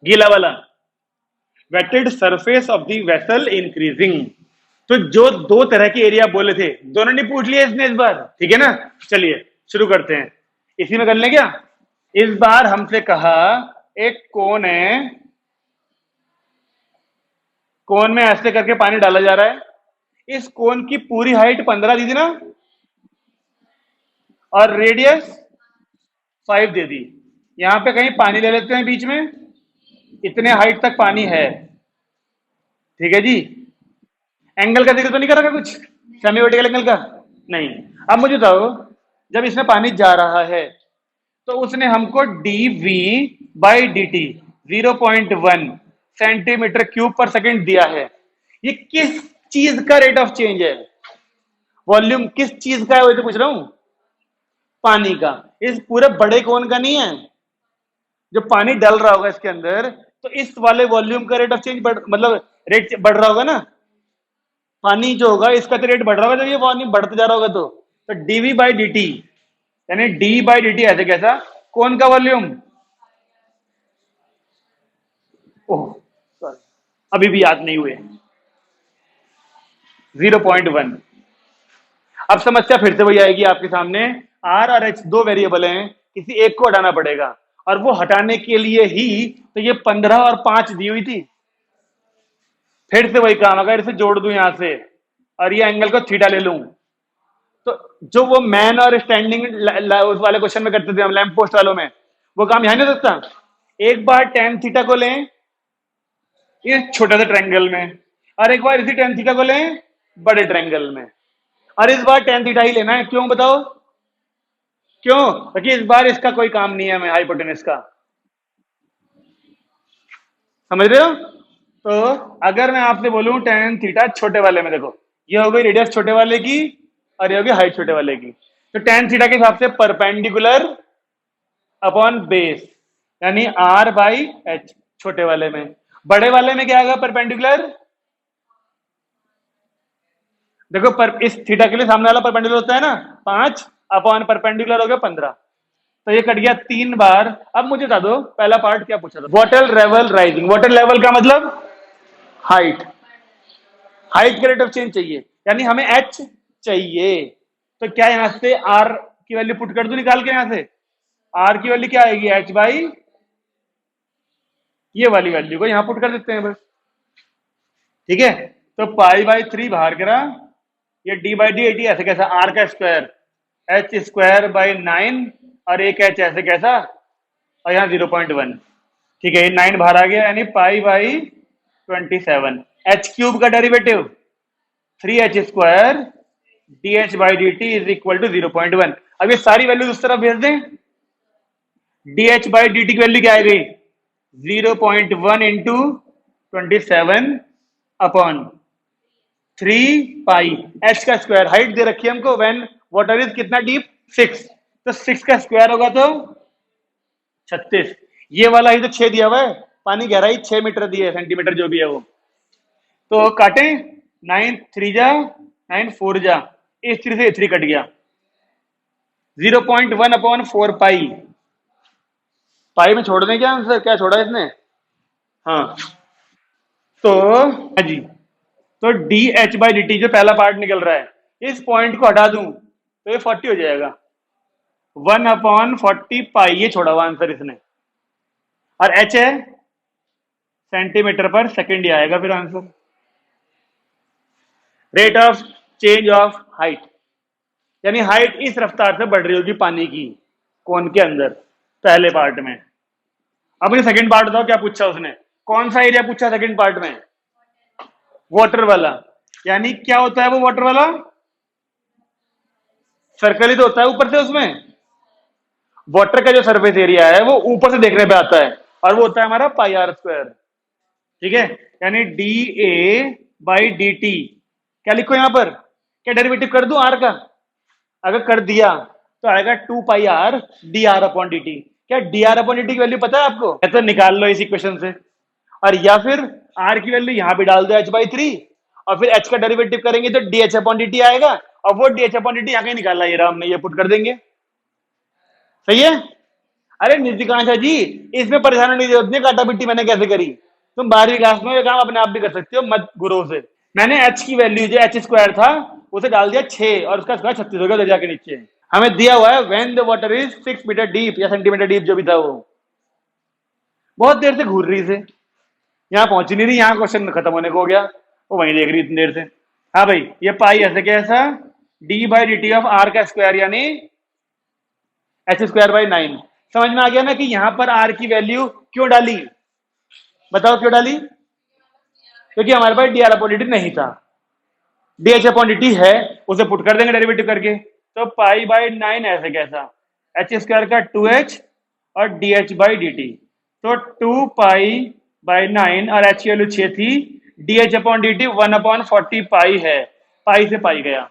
गीला वाला, wetted surface of the vessel increasing. तो जो 2 तरह के एरिया बोले थे दोनों ने पूछ लिया इसने इस बार, ठीक है ना। चलिए शुरू करते हैं, इसी में कर लें क्या। इस बार हमसे कहा एक कोन है, कोन में ऐसे करके पानी डाला जा रहा है, इस कोन की पूरी हाइट 15 दी थी ना, और रेडियस 5 दे दी। यहां पे कहीं पानी ले लेते हैं बीच में, इतने हाइट तक पानी है, ठीक है जी। एंगल का जिक्र तो नहीं कर रखा कुछ, सेमी वर्टिकल एंगल का नहीं। अब मुझे बताओ जब इसमें पानी जा रहा है तो उसने हमको dV/dt 0.1 सेंटीमीटर क्यूब पर सेकेंड दिया है। ये किस चीज का रेट ऑफ चेंज है, वॉल्यूम किस चीज का है वो तो पूछ रहा हूं, पानी का। इस पूरे बड़े कोन का नहीं है, जो पानी डल रहा होगा इसके अंदर, तो इस वाले वॉल्यूम का रेट ऑफ चेंज मतलब रेट बढ़ रहा होगा ना, पानी जो होगा इसका तो रेट बढ़ रहा होगा जब ये पानी बढ़ते जा रहा होगा। तो dV/dt यानी d/dt ऐसे कैसा, कौन का वॉल्यूम ओह सॉरी, अभी भी याद नहीं हुए। 0.1। अब समस्या फिर से वही आएगी आपके सामने। आर और एच दो वेरिएबल हैं, किसी एक को हटाना पड़ेगा, और वो हटाने के लिए ही तो ये 15 और 5 दी हुई थी। फिर से वही काम, अगर इसे जोड़ दूं यहां से और ये एंगल को थीटा ले लूं, तो जो वो मैन और स्टैंडिंग उस वाले क्वेश्चन में करते थे हम, लैंप पोस्ट वालों में, वो काम यहां नहीं हो सकता। एक बार टेन थीटा को लें इस छोटे से ट्रायंगल में, और एक बार इसी टेन थीटा को लें बड़े ट्रायंगल में, और इस बार टेन थीटा ही लेना है। क्यों बताओ? क्यों? क्योंकि इस बार इसका कोई काम नहीं है हमें, हाइपोटेनस का। समझ रहे हो? तो अगर मैं आपसे बोलूं टेन थीटा छोटे वाले में, देखो ये हो गई रेडियस छोटे वाले की और ये हो गई हाइट छोटे वाले की, तो टेन थीटा के हिसाब से परपेंडिकुलर अपॉन बेस, यानी आर बाई एच छोटे वाले में। बड़े वाले में क्या आएगा परपेंडिकुलर? देखो इस थीटा के लिए सामने वाला परपेंडिकुलर होता है ना 5, अपॉन परपेंडिकुलर हो गया 15, तो ये कट गया 3 बार। अब मुझे बता दो पहला पार्ट क्या पूछा था, water level rising. Water level का मतलब हाइट, हाइट के रेट ऑफ चेंज चाहिए, यानी हमें एच चाहिए। तो क्या यहां से आर की वैल्यू पुट कर दूं निकाल के? यहां से आर की वैल्यू क्या आएगी? एच बाई ये वाली वैल्यू को यहां पुट कर देते हैं बस। ठीक है, तो पाई बाई 3 बाहर करा, ये डी बाई डी एटी ऐसे कैसा, आर का स्क्वायर एच स्क्वायर बाई 9, और एक एच ऐसे कैसा, और यहाँ 0.1। ठीक है, ये 9 बाहर आ गया, यानी पाई बाई 27। एच क्यूब का derivative 3h square d h by D T is equal to 0.1। अब ये सारी वैल्यूज उस तरफ भेज दें, d h by D T की वैल्यू क्या आ गई? 0.1 इंटू 27 अपॉन 3 पाई एच का स्क्वायर। हाइट दे रखी है हमको, व्हेन वाटर इज कितना डीप? 6, तो 6 का स्क्वायर होगा तो 36। ये वाला ही तो 6 दिया हुआ है, पानी गहराई 6 मीटर दी है, सेंटीमीटर जो भी है वो। तो काटे 9 3 जा 9 4 जा, इस 3 से 3 कट गया, 0.1 अपॉन 4 पाई। पाई में छोड़ दें क्या आंसर? क्या छोड़ा इसने? हाँ, तो हाँ जी, तो D h by D t जो पहला पार्ट निकल रहा है, इस पॉइंट को हटा दूं तो ये 40 हो जाएगा, 1/40 पाई, ये छोड़ा हुआ आंसर इसने। और एच है सेंटीमीटर पर सेकेंड, ही आएगा फिर answer. Rate of change of height, यानी हाइट इस रफ्तार से बढ़ रही होगी पानी की कौन के अंदर, पहले पार्ट में। अब मुझे सेकंड पार्ट बताओ क्या पूछा उसने, कौन सा एरिया पूछा सेकंड पार्ट में? वाटर वाला। यानी क्या होता है वो वाटर वाला? सर्कल ही तो होता है ऊपर से, उसमें वाटर का जो सरफेस एरिया है वो ऊपर से देखने पे आता है, और वो होता है हमारा पाई आर स्क्वायर। ठीक है, यानी D a by D t, क्या लिखो यहां पर? क्या डेरिवेटिव कर दूं आर का? अगर कर दिया तो आएगा 2 pi r d are upon D t. क्या d are upon D T की वैल्यू पता है आपको? तो निकाल लो इस इक्वेशन से, और या फिर आर की वैल्यू यहां भी डाल दो h/3, और फिर h का डेरिवेटिव करेंगे तो D h upon D t आएगा, और वो D h upon D T यहां कहीं निकाला, ये रहा हमने, ये पुट कर देंगे। सही है? अरे निधिकांक्षा जी, इसमें परेशान होने की जरूरत नहीं, काटा बिट्टी मैंने कैसे करी। तुम 12वीं क्लास में ये काम अपने आप भी कर सकते हो, मत गुरु से। मैंने एच की वैल्यू जो एच स्क्वायर था उसे डाल दिया 6, और उसका स्क्वायर 36 हो गया दरिया के नीचे। हमें दिया हुआ है when the water is 6 metre deep या सेंटीमीटर डीप, जो भी था वो। बहुत देर से घूर रही से, यहाँ पहुंच नहीं रही, यहाँ क्वेश्चन खत्म होने को हो गया, वो वहीं देख रही इतनी देर से। हाँ भाई, ये पाई ऐसे कैसा, d by D t of r का स्क्वायर यानी एच स्क्वायर बाई 9। समझ में आ गया ना कि यहां पर आर की वैल्यू क्यों डाली? बताओ क्यों डाली? क्योंकि हमारे पास d are upon D t नहीं था, d h upon D t है, उसे पुट कर देंगे डेरिवेटिव करके। तो पाई बाई 9 ऐसे कैसा, एच स्क्वायर का 2h और d h by D T, तो 2 पाई बाई 9, और एच की वैल्यू 6 थी, D h upon D T 1/40 पाई है, पाई से पाई गया,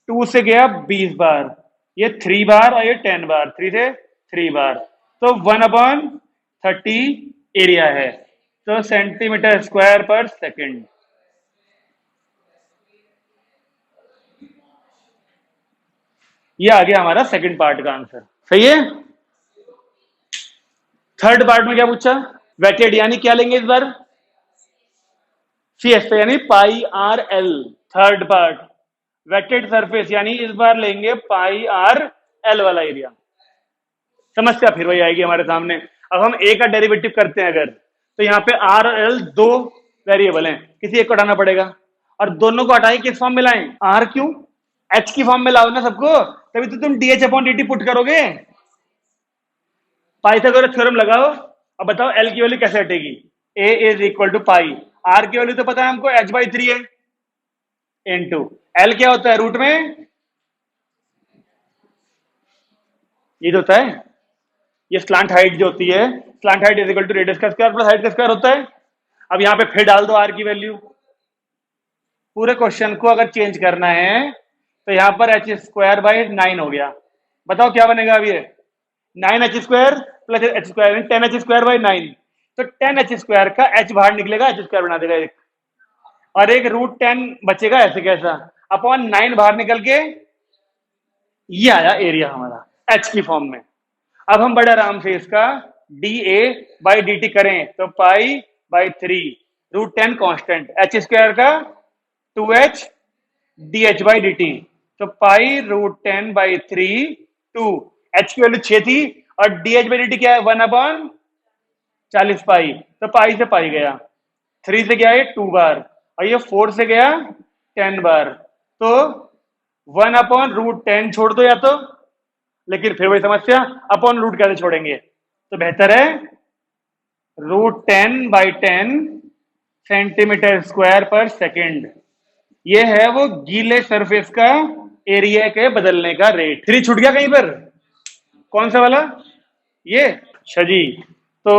2 से गया 20 बार, ये 3 बार और ये 10 बार, 3 से 3 बार, तो 1/30 एरिया है, तो सेंटीमीटर स्क्वायर पर सेकंड। ये आ गया हमारा सेकंड पार्ट का आंसर। सही है? थर्ड पार्ट में क्या पूछा? वेटेड यानी क्या लेंगे इस बार, फिएस्टा यानी pi r l, third part. Wetted surface यानी इस बार लेंगे पाई आर एल वाला एरिया। समस्या फिर वही आएगी हमारे सामने। अब हम ए का डेरिवेटिव करते हैं अगर, तो यहाँ पे आर और एल दो वेरिएबल हैं, किसी एक को हटाना पड़ेगा, और दोनों को हटाई किस फॉर्म में लाएं, आर क्यों, एच की फॉर्म में लाओ ना सबको, तभी तो तुम d h upon D t put करोगे। पाइथागोरस थ्योरम लगाओ। अब बताओ एल की वैल्यू कैसे हटेगी, A is equal to pi, r की वैल्यू तो पता है हमको एच बाई 3 है, इनटू एल क्या होता है रूट में, ये होता है, ये स्लांट हाइट जो होती है, slant height is equal to radius का स्क्वायर प्लस हाइट का स्क्वायर होता है। अब यहाँ पे फिर डाल दो आर की वैल्यू। पूरे क्वेश्चन को अगर चेंज करना है तो यहाँ पर एच स्क्वायर बाई 9 हो गया। बताओ क्या बनेगा अब ये, 9 H square plus H square 10 H square by 9, तो 10 एच स्क्वायर का एच बाहर निकलेगा, एच स्क्वायर बना देगा एक, और एक रूट 10 बचेगा, ऐसे कैसा, अपॉन 9 बाहर निकल के ये आया एरिया हमारा एच की फॉर्म में। अब हम बड़े आराम से इसका d a by D t करें तो pi by 3 root 10 constant, h square का 2h d h by D T, तो पाई रूट 10 बाई 3 2, एच की वैल्यू 6 थी और d h by D t क्या है 1 अपॉन 40 पाई, तो पाई से पाई गया, 3 से गया ये 2 बार, और ये 4 से गया 10 बार, तो 1 अपॉन रूट 10 छोड़ दो या तो, लेकिन फिर वही समस्या, अपॉन रूट कैसे छोड़ेंगे, तो बेहतर है रूट 10 बाई 10 सेंटीमीटर स्क्वायर पर सेकेंड। ये है वो गीले सरफेस का एरिया के बदलने का रेट। 3 छूट गया कहीं पर, कौन सा वाला, ये शजी, तो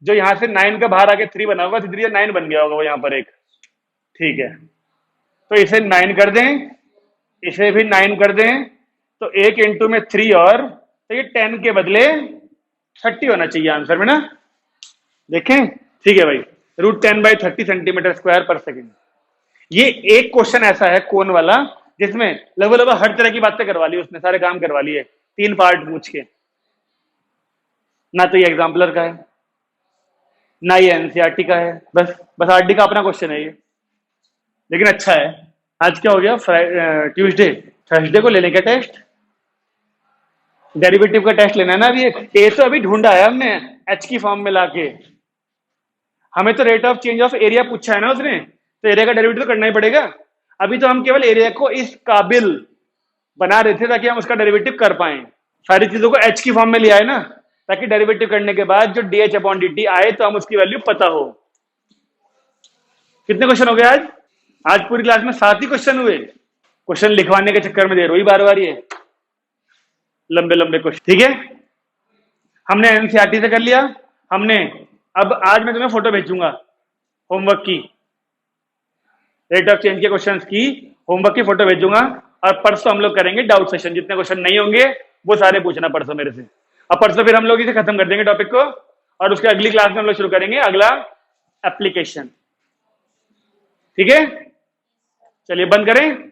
जो यहां से 9 का बाहर आके 3 बना होगा, 9 बन गया होगा वो यहां पर एक, ठीक है, तो इसे 9 कर दें, इसे भी 9 कर दें, तो एक इंटू में 3 और, तो ये 10 के बदले 30 होना चाहिए आंसर में ना, देखें, ठीक है भाई, रूट 10 बाई 30 सेंटीमीटर स्क्वायर पर सेकेंड। ये एक क्वेश्चन ऐसा है कोन वाला जिसमें लगभग हर तरह की बातें करवा ली उसने, सारे काम करवा लिए 3 पार्ट पूछ के, ना तो ये एग्जाम्पलर का है ना ये एनसीईआरटी का है, बस आरडी का अपना क्वेश्चन है ये, लेकिन अच्छा है। आज क्या हो गया, ट्यूसडे, थर्सडे को लेने का टेस्ट, डेरिवेटिव का टेस्ट लेना है ना अभी। ए तो अभी ढूंढा है हमने एच की फॉर्म में लाके, हमें तो rate of change of area पूछा है ना उसने, तो एरिया का डेरिवेटिव तो करना ही पड़ेगा। अभी तो हम केवल एरिया को इस काबिल बना रहे थे ताकि हम उसका डेरिवेटिव कर पाए, सारी चीजों को एच की फॉर्म में लिया है ना, ताकि डेरिवेटिव करने के बाद जो D h upon D T आए तो हम उसकी वैल्यू पता हो। कितने क्वेश्चन हो गए आज, आज पूरी क्लास में 7 ही क्वेश्चन हुए। क्वेश्चन लिखवाने के चक्कर में दे रही बार बार ये लंबे लंबे क्वेश्चन, ठीक है। हमने एनसीईआरटी से कर लिया हमने। अब आज मैं तुम्हें फोटो भेजूंगा होमवर्क की, रेट ऑफ चेंज के क्वेश्चंस की होमवर्क की फोटो भेजूंगा, और परसों हम लोग करेंगे डाउट सेशन, जितने क्वेश्चन नहीं होंगे वो सारे पूछना परसों मेरे से। अब परसों फिर हम लोग इसे खत्म कर देंगे टॉपिक को, और उसके अगली क्लास में हम लोग शुरू करेंगे अगला एप्लीकेशन, ठीक है। चलिए बंद करें।